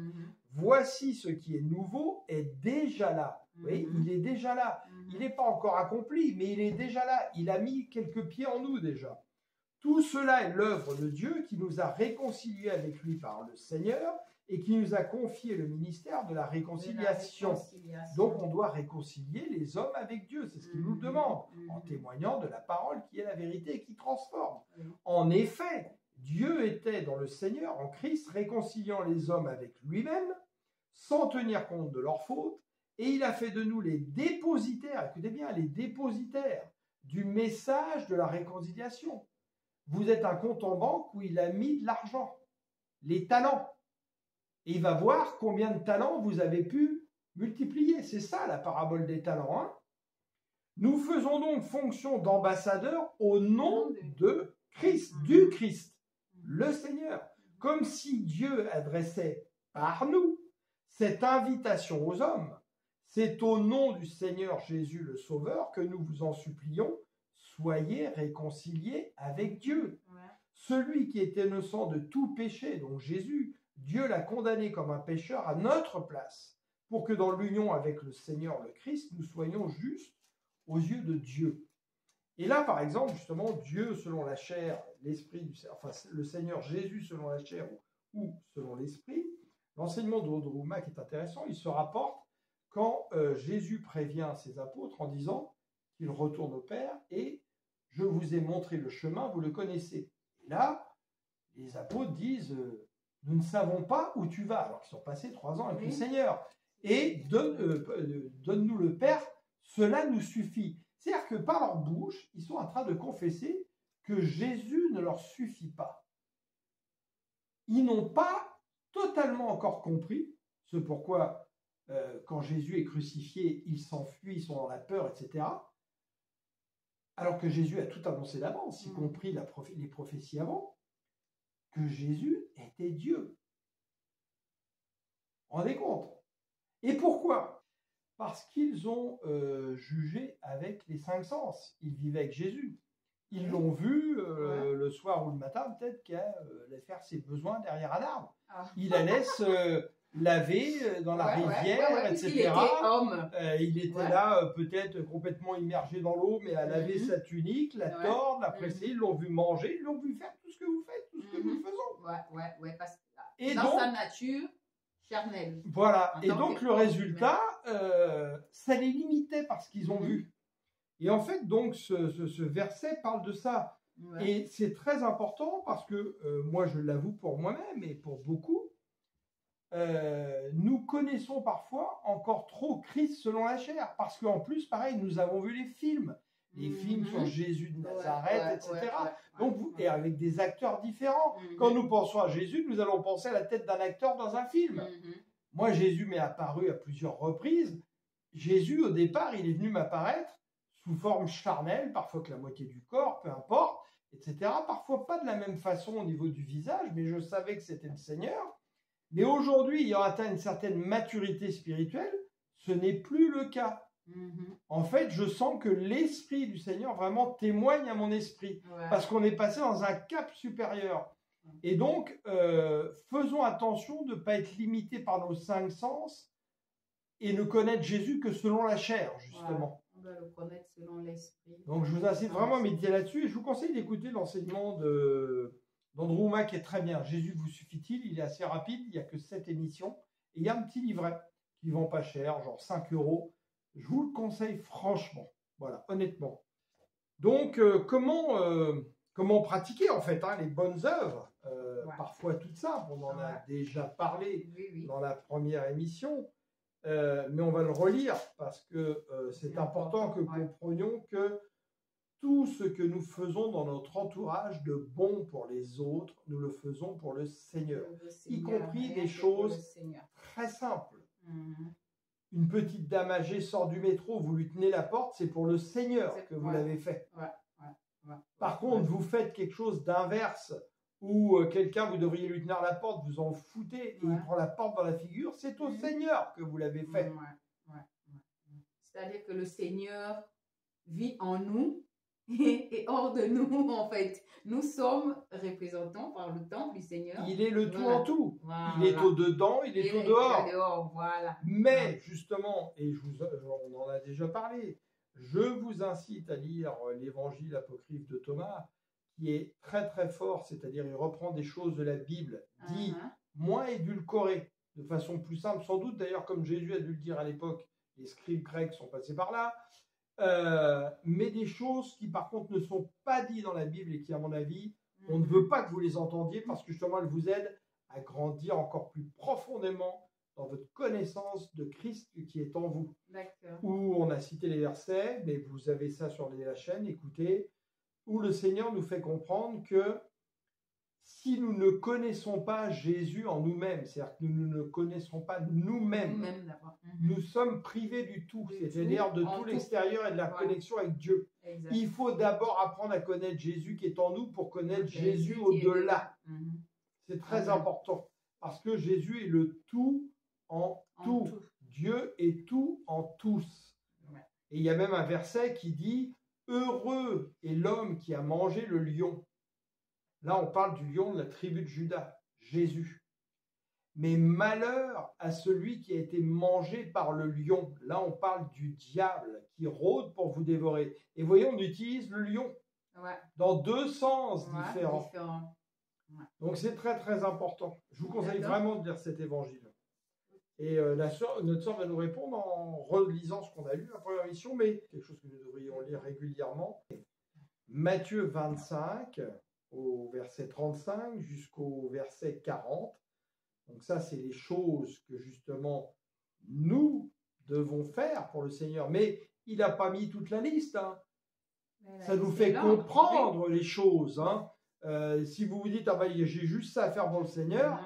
Voici ce qui est nouveau est déjà là. Vous voyez, il est déjà là. Il n'est pas encore accompli, mais il est déjà là. Il a mis quelques pieds en nous déjà. Tout cela est l'œuvre de Dieu qui nous a réconciliés avec lui par le Seigneur et qui nous a confié le ministère de la réconciliation. Donc on doit réconcilier les hommes avec Dieu, c'est ce qu'il nous demande, en témoignant de la parole qui est la vérité et qui transforme. En effet, Dieu était dans le Seigneur, en Christ, réconciliant les hommes avec lui-même, sans tenir compte de leurs fautes, et il a fait de nous les dépositaires, écoutez bien, les dépositaires du message de la réconciliation. Vous êtes un compte en banque où il a mis de l'argent, les talents. Et il va voir combien de talents vous avez pu multiplier. C'est ça la parabole des talents. Hein? Nous faisons donc fonction d'ambassadeurs au nom de Christ, du Christ, le Seigneur. Comme si Dieu adressait par nous cette invitation aux hommes. C'est au nom du Seigneur Jésus le Sauveur que nous vous en supplions. Soyez réconciliés avec Dieu. Celui qui est innocent de tout péché, donc Jésus, Dieu l'a condamné comme un pécheur à notre place, pour que dans l'union avec le Seigneur le Christ, nous soyons justes aux yeux de Dieu. Et là, par exemple, justement, Dieu selon la chair, le Seigneur Jésus selon la chair ou selon l'esprit, l'enseignement de Andrew Mack est intéressant. Il se rapporte quand Jésus prévient ses apôtres en disant qu'il retourne au Père et je vous ai montré le chemin, vous le connaissez. Et là, les apôtres disent nous ne savons pas où tu vas, alors qu'ils sont passés 3 ans avec le Seigneur. Et donne-nous le Père, cela nous suffit. C'est-à-dire que par leur bouche, ils sont en train de confesser que Jésus ne leur suffit pas. Ils n'ont pas totalement encore compris ce pourquoi, quand Jésus est crucifié, ils s'enfuient, ils sont dans la peur, etc. Alors que Jésus a tout annoncé d'avance, y compris les prophéties avant, que Jésus était Dieu. Vous vous rendez compte? Et pourquoi? Parce qu'ils ont jugé avec les 5 sens. Ils vivaient avec Jésus. Ils l'ont vu le soir ou le matin, peut-être qu'il allait faire ses besoins derrière un arbre. Il allait se laver dans la rivière, etc. Il était homme. Il était là, peut-être complètement immergé dans l'eau, mais à laver sa tunique, la tordre, la presser. Ils l'ont vu manger, ils l'ont vu faire tout ce que vous faites, tout ce que nous faisons. Parce que dans sa nature charnelle. Voilà. Et donc, le résultat, ça les limitait par ce qu'ils ont vu. Et en fait, donc, ce verset parle de ça. Et c'est très important parce que, moi, je l'avoue pour moi-même et pour beaucoup, nous connaissons parfois encore trop Christ selon la chair. Parce qu'en plus, pareil, nous avons vu les films sur Jésus de Nazareth, etc. Donc, et avec des acteurs différents. Quand nous pensons à Jésus, nous allons penser à la tête d'un acteur dans un film. Moi, Jésus m'est apparu à plusieurs reprises. Jésus, au départ, il est venu m'apparaître sous forme charnelle, parfois que la moitié du corps, peu importe, etc. Parfois pas de la même façon au niveau du visage, mais je savais que c'était le Seigneur. Mais aujourd'hui, ayant atteint une certaine maturité spirituelle, ce n'est plus le cas. En fait, je sens que l'Esprit du Seigneur vraiment témoigne à mon esprit, parce qu'on est passé dans un cap supérieur. Et donc, faisons attention de ne pas être limité par nos 5 sens et ne connaître Jésus que selon la chair, justement. On doit le connaître selon l'esprit. Donc, je vous incite vraiment à méditer là-dessus et je vous conseille d'écouter l'enseignement d'Andrew Mack qui est très bien. Jésus vous suffit-il? Il est assez rapide, il n'y a que 7 émissions. Et il y a un petit livret qui ne vend pas cher, genre 5 €. Je vous le conseille franchement, voilà, honnêtement. Donc, comment pratiquer en fait les bonnes œuvres, parfois toutes simples, on en a déjà parlé dans la première émission, mais on va le relire parce que c'est important que comprenions que tout ce que nous faisons dans notre entourage de bon pour les autres, nous le faisons pour le Seigneur, y compris des choses très simples. Une petite dame âgée sort du métro, vous lui tenez la porte, c'est pour le Seigneur que vous l'avez fait. Par contre, vous faites quelque chose d'inverse, où quelqu'un, vous devriez lui tenir la porte, vous en foutez, et il prend la porte dans la figure, c'est au Seigneur que vous l'avez fait. C'est-à-dire que le Seigneur vit en nous et hors de nous, en fait. Nous sommes représentants par le temple du Seigneur. Il est le tout en tout. Il est au dedans, il est au dehors. Mais justement, et on en a déjà parlé, je vous incite à lire l'évangile apocryphe de Thomas, qui est très très fort, c'est-à-dire il reprend des choses de la Bible, dit moins édulcorées, de façon plus simple, sans doute d'ailleurs comme Jésus a dû le dire à l'époque, les scribes grecs sont passés par là, mais des choses qui par contre ne sont pas dites dans la Bible et qui à mon avis, on ne veut pas que vous les entendiez parce que justement elles vous aident à grandir encore plus profondément dans votre connaissance de Christ qui est en vous. Où on a cité les versets, mais vous avez ça sur la chaîne, écoutez, où le Seigneur nous fait comprendre que si nous ne connaissons pas Jésus en nous-mêmes, c'est-à-dire que nous ne connaissons pas nous-mêmes, nous sommes privés du tout, c'est-à-dire de tout l'extérieur et de la connexion avec Dieu. Il faut d'abord apprendre à connaître Jésus qui est en nous pour connaître Jésus au-delà. C'est très important, parce que Jésus est le tout en tout. Dieu est tout en tous. Et il y a même un verset qui dit « Heureux est l'homme qui a mangé le lion ». Là, on parle du lion de la tribu de Juda, Jésus. mais malheur à celui qui a été mangé par le lion. Là, on parle du diable qui rôde pour vous dévorer. Et voyez, on utilise le lion dans deux sens différents. Ouais. Donc, c'est très, très important. Je vous conseille vraiment de lire cet évangile. Et notre sœur va nous répondre en relisant ce qu'on a lu à la première émission, mais quelque chose que nous devrions lire régulièrement. Matthieu 25, au verset 35 jusqu'au verset 40. Donc ça, c'est les choses que justement nous devons faire pour le Seigneur. Mais il n'a pas mis toute la liste. Hein. Ça nous fait comprendre les choses. Hein. Si vous vous dites, ah ben, j'ai juste ça à faire pour le Seigneur,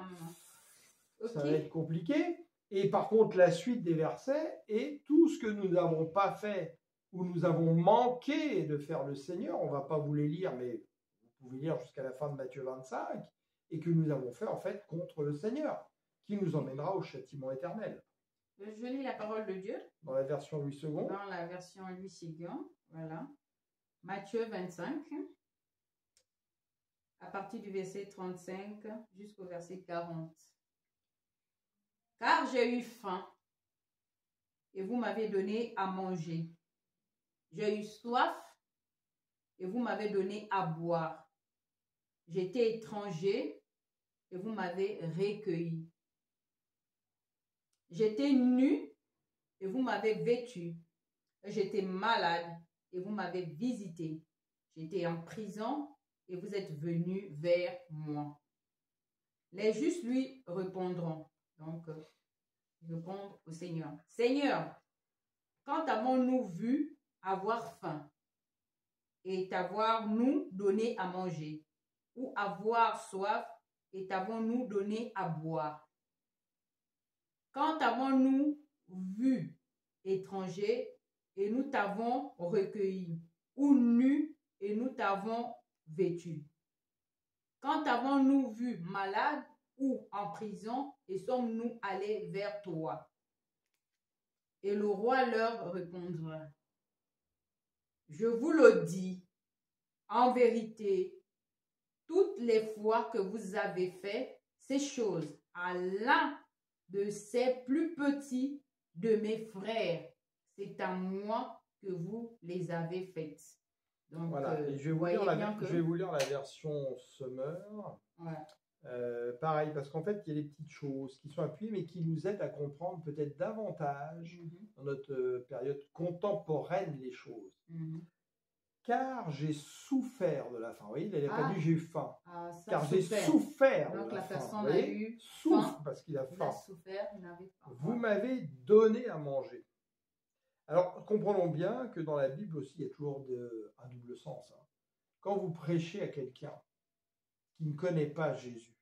ça va être compliqué. Et par contre, la suite des versets est tout ce que nous n'avons pas fait ou nous avons manqué de faire le Seigneur. On ne va pas vous les lire, mais vous pouvez lire jusqu'à la fin de Matthieu 25, et que nous avons fait en fait contre le Seigneur, qui nous emmènera au châtiment éternel. Je lis la parole de Dieu. Dans la version Louis II. Dans la version Louis II, voilà. Matthieu 25, à partir du verset 35 jusqu'au verset 40. Car j'ai eu faim, et vous m'avez donné à manger. J'ai eu soif, et vous m'avez donné à boire. J'étais étranger, et vous m'avez recueilli. J'étais nu, et vous m'avez vêtu. J'étais malade, et vous m'avez visité. J'étais en prison, et vous êtes venus vers moi. Les justes lui répondront. Donc, répondre au Seigneur. Seigneur, quand avons-nous vu avoir faim et t'avoir-nous donné à manger, ou avoir soif et t'avons-nous donné à boire? Quand avons-nous vu étranger et nous t'avons recueilli, ou nu et nous t'avons vêtu? Quand avons-nous vu malade ou en prison et sommes-nous allés vers toi? Et le roi leur répondra, je vous le dis, en vérité, toutes les fois que vous avez fait ces choses à l'un de ces plus petits de mes frères, c'est à moi que vous les avez faites. Donc, voilà, et je vais vous lire la version Summer. Ouais. Pareil, parce qu'en fait, il y a des petites choses qui sont appuyées, mais qui nous aident à comprendre peut-être davantage dans notre période contemporaine les choses. Car j'ai souffert de la faim. Vous voyez, il n'a pas dit j'ai eu faim. Car j'ai souffert donc de la faim. Personne a eu souffre parce qu'il a faim. Il a souffert, il n'avait pas. Vous m'avez donné à manger. Alors, comprenons bien que dans la Bible aussi, il y a toujours un double sens. Hein. Quand vous prêchez à quelqu'un qui ne connaît pas Jésus,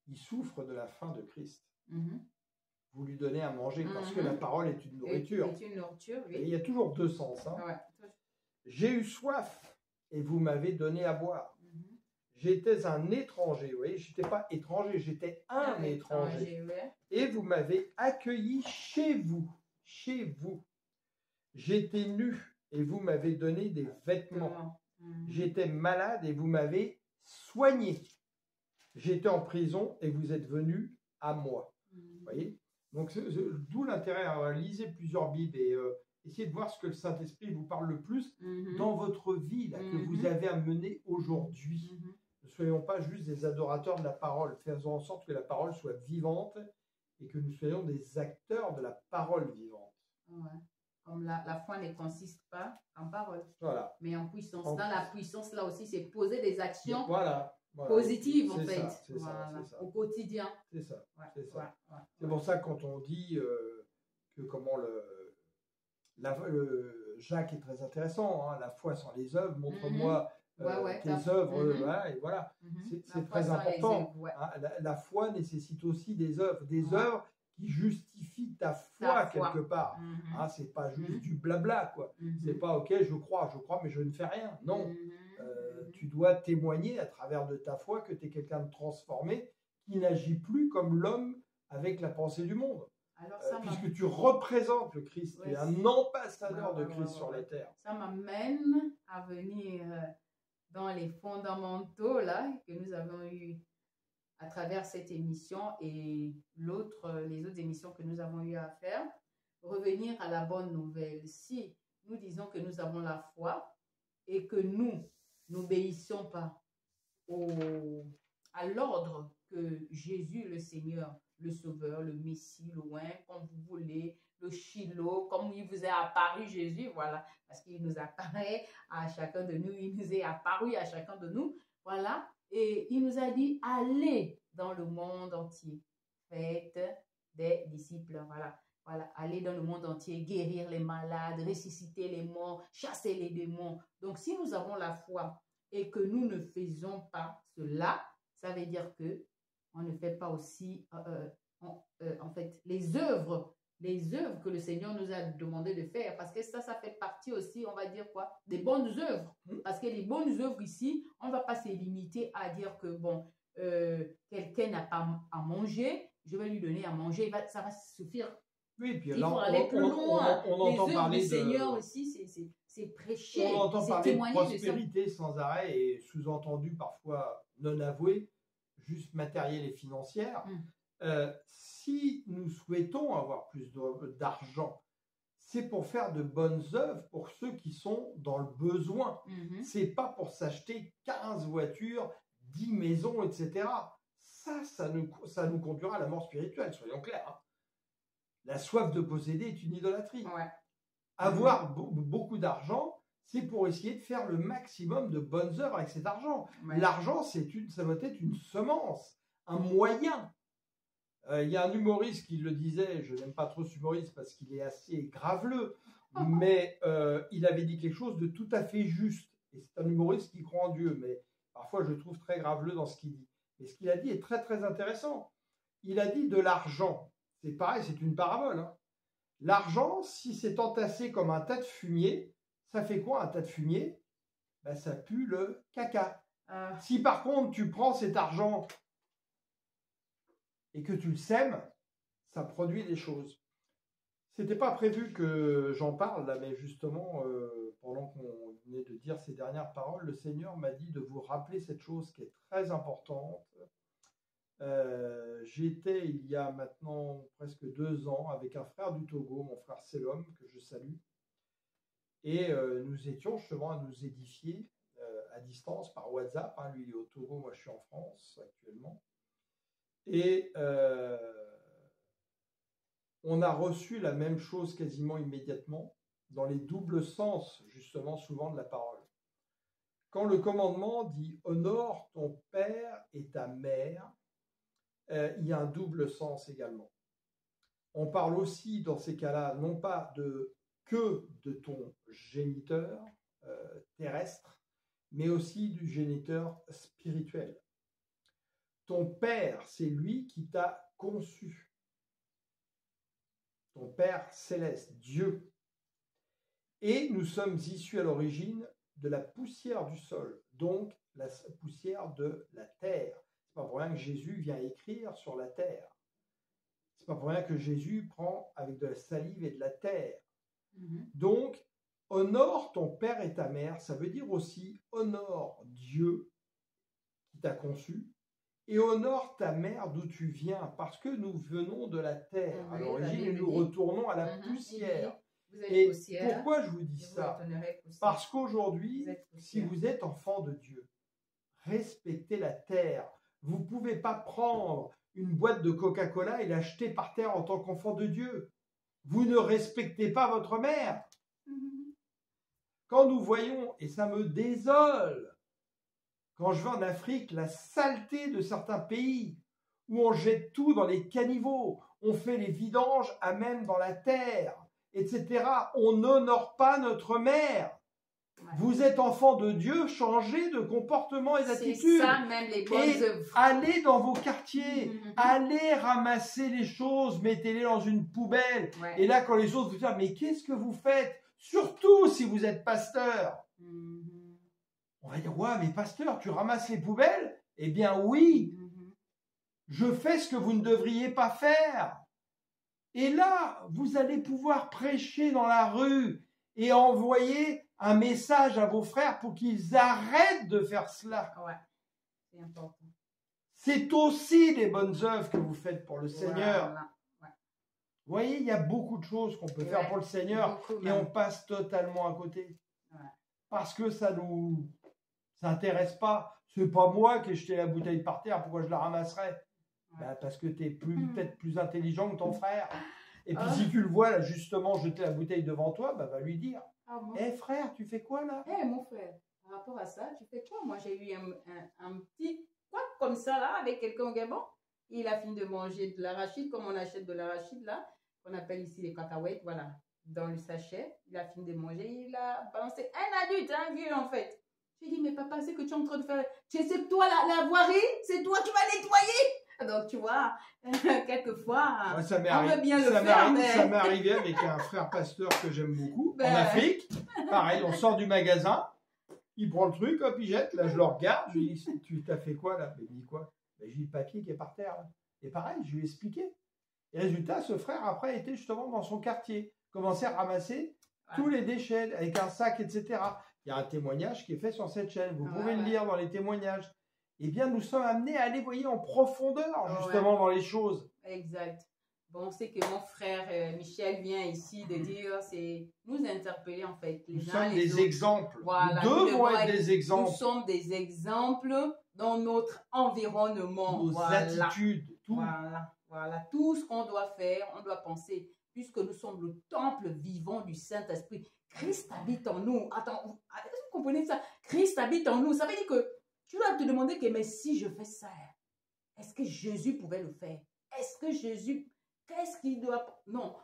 il souffre de la faim de Christ. Vous lui donnez à manger parce que la parole est une nourriture. C'est une nourriture, oui. Et il y a toujours deux sens. Hein. Ouais. J'ai eu soif et vous m'avez donné à boire. J'étais un étranger. Vous voyez, je n'étais pas étranger, j'étais un étranger. Ouais. Et vous m'avez accueilli chez vous. Chez vous. J'étais nu et vous m'avez donné des vêtements. J'étais malade et vous m'avez soigné. J'étais en prison et vous êtes venus à moi. Vous voyez? Donc, d'où l'intérêt à lire plusieurs Bibles et essayer de voir ce que le Saint-Esprit vous parle le plus dans votre vie là, que vous avez à mener aujourd'hui. Ne soyons pas juste des adorateurs de la parole. Faisons en sorte que la parole soit vivante et que nous soyons des acteurs de la parole vivante. Ouais. Comme la foi ne consiste pas en parole, voilà. mais en puissance. Dans la puissance, là aussi, c'est poser des actions voilà. positives, en fait, ça. au quotidien. C'est ça. Ouais, c'est ça. Ouais. C'est pour ça que quand on dit que comment Jacques est très intéressant, hein, la foi sans les œuvres, montre-moi tes œuvres, voilà, et voilà. C'est très important. Hein, la foi nécessite aussi des œuvres qui justifient ta foi quelque part. Hein, c'est pas juste du blabla, quoi. C'est pas ok, je crois, mais je ne fais rien. Non. Tu dois témoigner à travers de ta foi que tu es quelqu'un de transformé qui n'agit plus comme l'homme avec la pensée du monde. Alors, puisque tu représentes le Christ, tu es un ambassadeur de Christ sur la terre. Ça m'amène à venir dans les fondamentaux là, que nous avons eu à travers cette émission et les autres émissions que nous avons eu à faire, revenir à la bonne nouvelle. Si nous disons que nous avons la foi et que nous n'obéissons pas à l'ordre que Jésus, le Seigneur, le Sauveur, le Messie, le Oint, comme vous voulez, le Shiloh, comme il vous est apparu Jésus, voilà, parce qu'il nous apparaît à chacun de nous, il nous est apparu à chacun de nous, voilà, et il nous a dit, allez dans le monde entier, faites des disciples, voilà. Voilà, aller dans le monde entier, guérir les malades, ressusciter les morts, chasser les démons. Donc, si nous avons la foi et que nous ne faisons pas cela, ça veut dire que on ne fait pas aussi, en fait, les œuvres que le Seigneur nous a demandé de faire. Parce que ça fait partie aussi, on va dire quoi, des bonnes œuvres. Parce que les bonnes œuvres ici, on ne va pas se limiter à dire que, bon, quelqu'un n'a pas à manger, je vais lui donner à manger, ça va suffire. Oui, puis il faut aller plus loin. On entend parler du Seigneur aussi, c'est prêcher. On entend parler de prospérité sans arrêt et sous-entendu parfois non avoué, juste matérielle et financière. Si nous souhaitons avoir plus d'argent, c'est pour faire de bonnes œuvres pour ceux qui sont dans le besoin. C'est pas pour s'acheter 15 voitures, 10 maisons, etc. Ça nous conduira à la mort spirituelle, soyons clairs. Hein. La soif de posséder est une idolâtrie. Ouais. Avoir beaucoup d'argent, c'est pour essayer de faire le maximum de bonnes œuvres avec cet argent. Ouais. L'argent, ça doit être une semence, un moyen. Il y a un humoriste qui le disait, je n'aime pas trop ce humoriste parce qu'il est assez graveleux, mais il avait dit quelque chose de tout à fait juste. Et c'est un humoriste qui croit en Dieu, mais parfois je le trouve très graveleux dans ce qu'il dit. Et ce qu'il a dit est très très intéressant. Il a dit de l'argent. C'est pareil, c'est une parabole. Hein. L'argent, si c'est entassé comme un tas de fumier, ça fait quoi un tas de fumier? Ben, ça pue le caca. Si par contre tu prends cet argent et que tu le sèmes, ça produit des choses. C'était pas prévu que j'en parle là, mais justement, pendant qu'on venait de dire ces dernières paroles, le Seigneur m'a dit de vous rappeler cette chose qui est très importante. J'étais il y a maintenant presque 2 ans avec un frère du Togo, mon frère Selom, que je salue, et nous étions justement à nous édifier à distance par WhatsApp. Hein, lui il est au Togo, moi je suis en France actuellement, et on a reçu la même chose quasiment immédiatement dans les doubles sens justement souvent de la parole. Quand le commandement dit « honore ton père et ta mère », il y a un double sens également. On parle aussi dans ces cas-là, non pas que de ton géniteur terrestre, mais aussi du géniteur spirituel. Ton père, c'est lui qui t'a conçu. Ton père céleste, Dieu. Et nous sommes issus à l'origine de la poussière du sol, donc la poussière de la terre. C'est pas pour rien que Jésus vient écrire sur la terre. C'est pas pour rien que Jésus prend avec de la salive et de la terre. Donc, honore ton père et ta mère, ça veut dire aussi honore Dieu qui t'a conçu et honore ta mère d'où tu viens, parce que nous venons de la terre à l'origine et nous retournons à la poussière. Et pourquoi je vous dis ça? Parce qu'aujourd'hui, si vous êtes enfant de Dieu, respectez la terre. Vous ne pouvez pas prendre une boîte de Coca-Cola et l'acheter par terre en tant qu'enfant de Dieu. Vous ne respectez pas votre mère. Quand nous voyons, et ça me désole, quand je vais en Afrique, la saleté de certains pays, où on jette tout dans les caniveaux, on fait les vidanges à même dans la terre, etc. On n'honore pas notre mère. Ouais. Vous êtes enfant de Dieu, changez de comportement et d'attitude. C'est ça, même les bonnes œuvres. Allez dans vos quartiers, allez ramasser les choses, mettez-les dans une poubelle. Ouais. Et là, quand les autres vous disent « mais qu'est-ce que vous faites ?» Surtout si vous êtes pasteur. On va dire « ouais, mais pasteur, tu ramasses les poubelles ?» Eh bien oui, je fais ce que vous ne devriez pas faire. Et là, vous allez pouvoir prêcher dans la rue et envoyer un message à vos frères pour qu'ils arrêtent de faire cela. Ouais, c'est important. c'est aussi des bonnes œuvres que vous faites pour le Seigneur. Voilà. Ouais. Vous voyez, il y a beaucoup de choses qu'on peut faire pour le Seigneur et on passe totalement à côté. Ouais. Parce que ça nous intéresse pas. C'est pas moi qui ai jeté la bouteille par terre, pourquoi je la ramasserais? Bah, parce que tu es peut-être plus intelligent que ton frère. Et puis si tu le vois là, justement jeter la bouteille devant toi, bah, va lui dire frère, tu fais quoi là? Mon frère, par rapport à ça, tu fais quoi? Moi j'ai eu un petit quoi comme ça là avec quelqu'un au Gabon. Il a fini de manger de l'arachide, comme on achète de l'arachide là, qu'on appelle ici les cacahuètes, voilà, dans le sachet. Il a fini de manger, il a balancé un adulte, un vieux en fait. J'ai dit, mais papa, c'est que tu es en train de faire. C'est toi la voirie, c'est toi qui vas nettoyer. Donc, tu vois, quelquefois, on veut bien le faire. Mais... Ça m'est arrivé avec un frère pasteur que j'aime beaucoup, en Afrique. Pareil, on sort du magasin, il prend le truc, hop, il jette. Là, je le regarde, je lui dis, tu t'as fait quoi là? Il me dit quoi? J'ai le papier qui est par terre. Là. Et pareil, je lui ai expliqué. Et résultat, ce frère, après, était justement dans son quartier, commençait à ramasser tous les déchets avec un sac, etc. Il y a un témoignage qui est fait sur cette chaîne. Vous pouvez le lire dans les témoignages. Eh bien, nous sommes amenés à aller, voyez, en profondeur, justement, dans les choses. Exact. Bon, c'est que mon frère Michel vient ici de dire, c'est nous interpeller, en fait. Nous sommes des exemples. Voilà, nous devons être des exemples. Nous sommes des exemples dans notre environnement. Nos attitudes, tout. Voilà. Tout ce qu'on doit faire, on doit penser, puisque nous sommes le temple vivant du Saint-Esprit. Christ habite en nous. Attends, vous comprenez ça? Christ habite en nous. Ça veut dire que tu dois te demander que, mais si je fais ça, est-ce que Jésus pouvait le faire? Est-ce que Jésus, qu'est-ce qu'il doit... Non.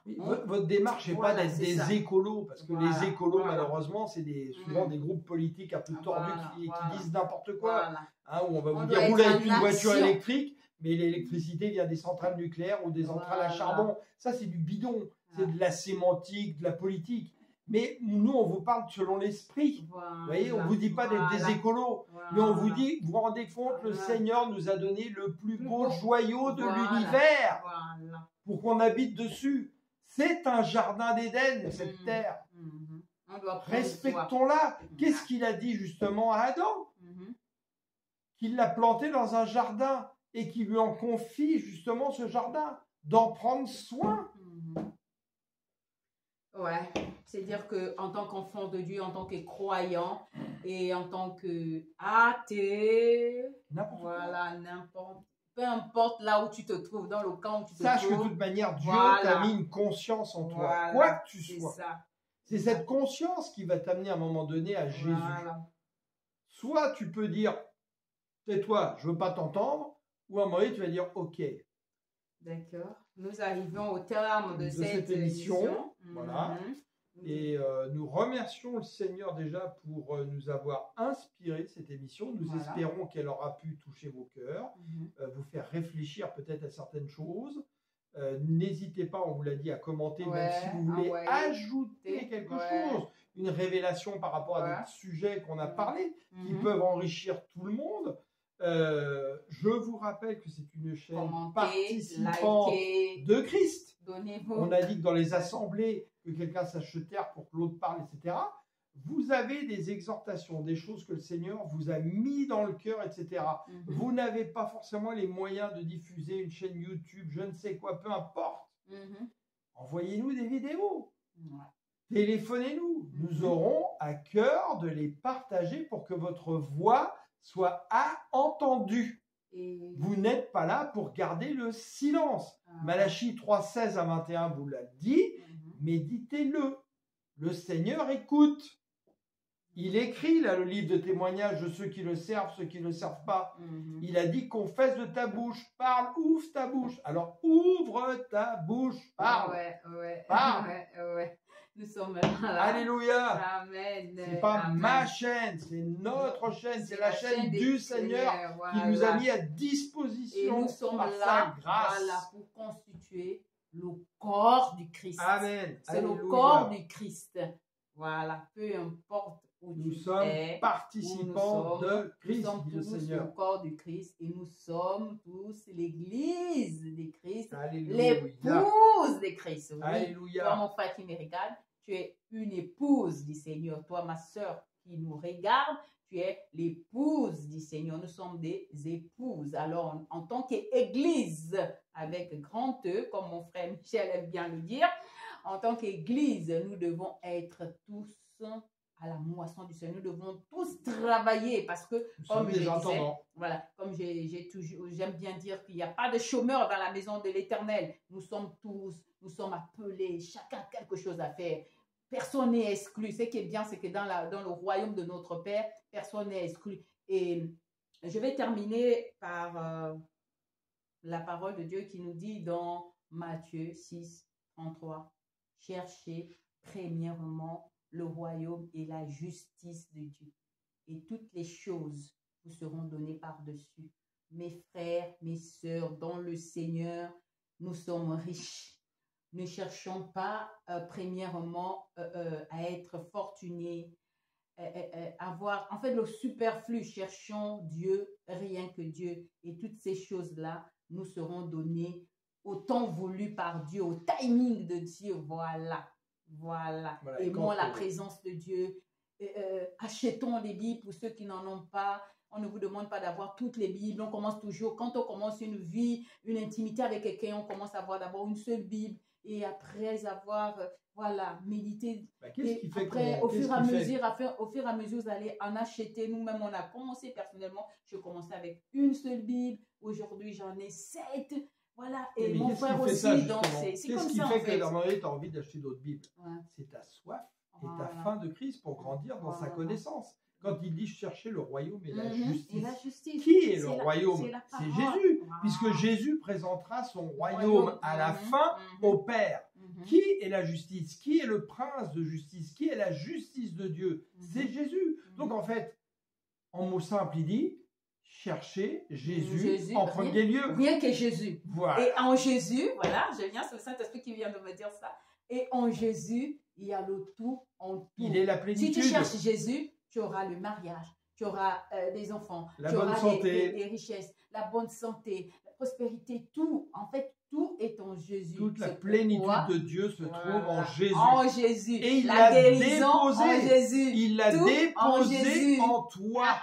Votre démarche n'est pas d'être des écolos, parce que les écolos, malheureusement, c'est souvent des groupes politiques un peu tordus qui disent n'importe quoi. Hein, où on va vous dire, roule avec une voiture électrique, mais l'électricité vient des centrales nucléaires ou des centrales à charbon. Ça, c'est du bidon. C'est de la sémantique, de la politique. Mais nous, on vous parle selon l'esprit. Vous voyez, on ne vous dit pas d'être des écolos. Mais on vous dit, vous vous rendez compte, le Seigneur nous a donné le plus beau joyau de l'univers pour qu'on habite dessus. C'est un jardin d'Éden, cette terre. Respectons-la. Qu'est-ce qu'il a dit justement à Adam? Qu'il l'a planté dans un jardin et qu'il lui en confie justement ce jardin, d'en prendre soin. Ouais, c'est-à-dire qu'en tant qu'enfant de Dieu, en tant que croyant et en tant qu'athée, peu importe là où tu te trouves, dans le camp où tu te trouves. Sache que de toute manière, Dieu t'a mis une conscience en toi, quoi que tu sois. C'est cette conscience qui va t'amener à un moment donné à Jésus. Soit tu peux dire, tais-toi, je ne veux pas t'entendre, ou à un moment donné, tu vas dire, ok. D'accord. Nous arrivons au terme de cette émission. Voilà. Et nous remercions le Seigneur déjà pour nous avoir inspiré cette émission. Nous espérons qu'elle aura pu toucher vos cœurs, vous faire réfléchir peut-être à certaines choses. N'hésitez pas, on vous l'a dit, à commenter, même si vous voulez ajouter quelque chose, une révélation par rapport à des sujets qu'on a parlé, qui peuvent enrichir tout le monde. Je vous rappelle que c'est une chaîne participante de Christ. On a dit que dans les assemblées, que quelqu'un sache se taire pour que l'autre parle, etc. Vous avez des exhortations, des choses que le Seigneur vous a mis dans le cœur, etc. Vous n'avez pas forcément les moyens de diffuser une chaîne YouTube, je ne sais quoi, peu importe. Envoyez-nous des vidéos. Téléphonez-nous. Nous aurons à cœur de les partager pour que votre voix soit entendue. Vous n'êtes pas là pour garder le silence. Malachie 3:16 à 21 vous l'a dit, méditez-le. Le Seigneur écoute. Il écrit là le livre de témoignages de ceux qui le servent, ceux qui ne le servent pas. Il a dit confesse de ta bouche, parle, ouvre ta bouche. Alors ouvre ta bouche, parle. Parle. Nous sommes là. Alléluia. Amen. C'est pas ma chaîne, c'est notre chaîne, c'est la chaîne du Seigneur qui nous a mis à disposition. Et nous sommes par là, sa grâce. pour constituer le corps du Christ. Amen. C'est le corps du Christ. Voilà, peu importe où nous tu sommes es, participants de Christ, nous sommes tous le corps du Christ et nous sommes tous l'église de Christ, l'épouse de Christ. Oui. Alléluia. Toi, mon frère qui me regarde, tu es une épouse du Seigneur. Toi, ma soeur qui nous regarde, Tu es l'épouse du Seigneur. Nous sommes des épouses. Alors, en tant qu'Église, avec grand E, comme mon frère Michel aime bien le dire, en tant qu'Église, nous devons être tous à la moisson du Seigneur. Nous devons tous travailler parce que, comme je disais, voilà, comme j'aime bien dire qu'il n'y a pas de chômeurs dans la maison de l'Éternel. Nous sommes appelés, chacun quelque chose à faire. Personne n'est exclu. Ce qui est bien, c'est que dans le royaume de notre Père, personne n'est exclu. Et je vais terminer par la parole de Dieu qui nous dit dans Matthieu 6, 33, « Cherchez premièrement le royaume et la justice de Dieu. Et toutes les choses vous seront données par-dessus. » Mes frères, mes sœurs, dans le Seigneur, nous sommes riches. Ne cherchons pas premièrement à être fortunés, avoir en fait le superflu. Cherchons Dieu, rien que Dieu. Et toutes ces choses-là nous seront données au temps voulu par Dieu, au timing de Dieu. Voilà. Aimons la présence de Dieu. Achetons les Bibles pour ceux qui n'en ont pas. On ne vous demande pas d'avoir toutes les Bibles. On commence toujours, quand on commence une vie, une intimité avec quelqu'un, on commence à avoir d'abord une seule Bible. Et après avoir, médité, au fur et à mesure, vous allez en acheter. Nous-mêmes, on a commencé personnellement. Je commençais avec une seule Bible. Aujourd'hui, j'en ai 7. Voilà. Et mon frère aussi. Donc, c'est comme ça, en fait. Qu'est-ce qui fait que dans ma vie, tu as envie d'acheter d'autres Bibles? C'est ta soif et ta faim de Christ pour grandir dans sa connaissance. Quand il dit chercher le royaume et la justice. Qui est le royaume? C'est Jésus, puisque Jésus présentera son royaume à la fin au Père. Qui est la justice? Qui est le prince de justice? Qui est la justice de Dieu? C'est Jésus. Donc en fait, en mots simples, il dit chercher Jésus en premier lieu. Rien que Jésus. Voilà. Et en Jésus, voilà, je viens, c'est le Saint-Esprit qui vient de me dire ça. Et en Jésus, il y a le tout en tout. Il est la plénitude. Si tu cherches Jésus, tu auras le mariage, tu auras des enfants, la tu bonne auras santé. Des richesses, la bonne santé, la prospérité, tout. En fait, tout est en Jésus. Toute la plénitude de Dieu se trouve en Jésus. En Jésus. Et il l'a déposé en Jésus. Il l'a déposé en toi.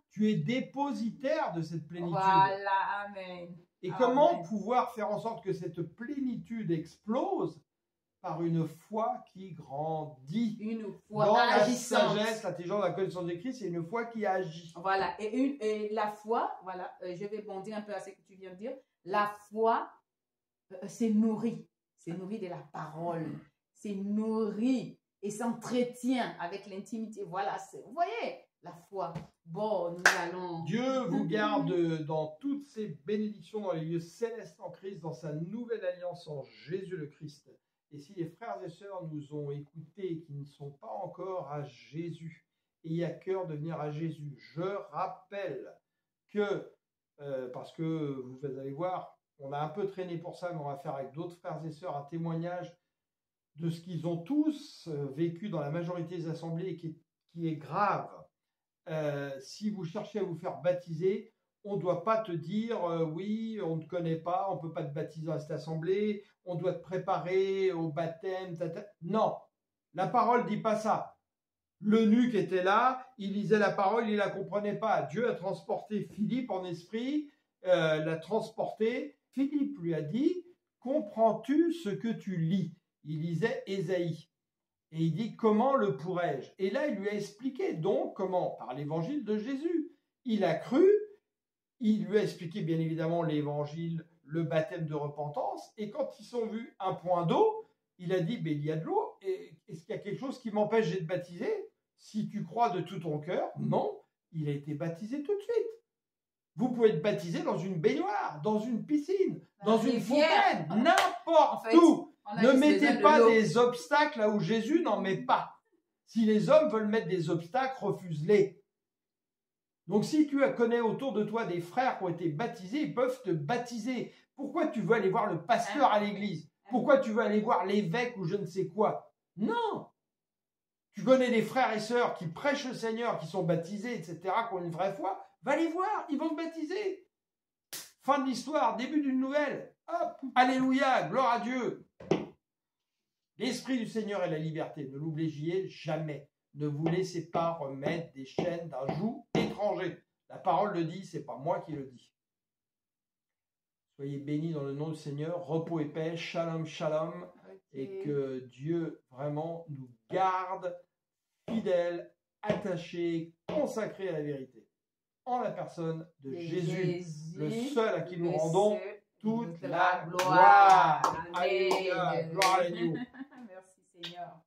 Tu es dépositaire de cette plénitude. Voilà, amen. Et comment pouvoir faire en sorte que cette plénitude explose? Par une foi qui grandit. Une foi dans agissante. La sagesse, l'intelligence, la connaissance de Christ, c'est une foi qui agit. Voilà. Et la foi, voilà, je vais bondir un peu à ce que tu viens de dire. La foi, c'est nourri. C'est nourri de la parole. C'est nourri et s'entretient avec l'intimité. Voilà, vous voyez, la foi. Bon, nous allons... Dieu vous garde dans toutes ses bénédictions dans les lieux célestes en Christ, dans sa nouvelle alliance en Jésus le Christ. Et si les frères et sœurs nous ont écoutés et qui ne sont pas encore à Jésus, ayez à cœur de venir à Jésus. Je rappelle que, parce que vous allez voir, on a un peu traîné pour ça, mais on va faire avec d'autres frères et sœurs un témoignage de ce qu'ils ont tous vécu dans la majorité des assemblées et qui est grave. Si vous cherchez à vous faire baptiser, on ne doit pas te dire oui, on ne te connaît pas, on ne peut pas te baptiser dans cette assemblée, on doit te préparer au baptême. Non, la parole ne dit pas ça. L'eunuque était là, il lisait la parole, il ne la comprenait pas. Dieu a transporté Philippe en esprit, l'a transporté. Philippe lui a dit, comprends-tu ce que tu lis? Il lisait Ésaïe. Et il dit, comment le pourrais-je? Et là, il lui a expliqué donc comment, par l'évangile de Jésus. Il a cru. Il lui a expliqué bien évidemment l'évangile, le baptême de repentance. Et quand ils ont vu un point d'eau, il a dit, il y a de l'eau. Est-ce qu'il y a quelque chose qui m'empêche d'être baptisé? Si tu crois de tout ton cœur, non. Il a été baptisé tout de suite. Vous pouvez être baptisé dans une baignoire, dans une piscine, dans une fontaine, n'importe où. Ne mettez pas des obstacles là où Jésus n'en met pas. Si les hommes veulent mettre des obstacles, refuse-les. Donc si tu connais autour de toi des frères qui ont été baptisés, ils peuvent te baptiser. Pourquoi tu veux aller voir le pasteur à l'église? Pourquoi tu veux aller voir l'évêque ou je ne sais quoi? Non. Tu connais des frères et sœurs qui prêchent le Seigneur, qui sont baptisés, etc., qui ont une vraie foi, va les voir, ils vont te baptiser. Fin de l'histoire, début d'une nouvelle. Hop, alléluia, gloire à Dieu. L'Esprit du Seigneur est la liberté, ne l'oubliez jamais. Ne vous laissez pas remettre des chaînes d'un joug étranger. La parole le dit, c'est pas moi qui le dis. Soyez bénis dans le nom du Seigneur. Repos et paix. Shalom, shalom. Et que Dieu vraiment nous garde fidèles, attachés, consacrés à la vérité. En la personne de Jésus, le seul à qui nous rendons toute la gloire. Alléluia. Gloire à Dieu. Merci Seigneur.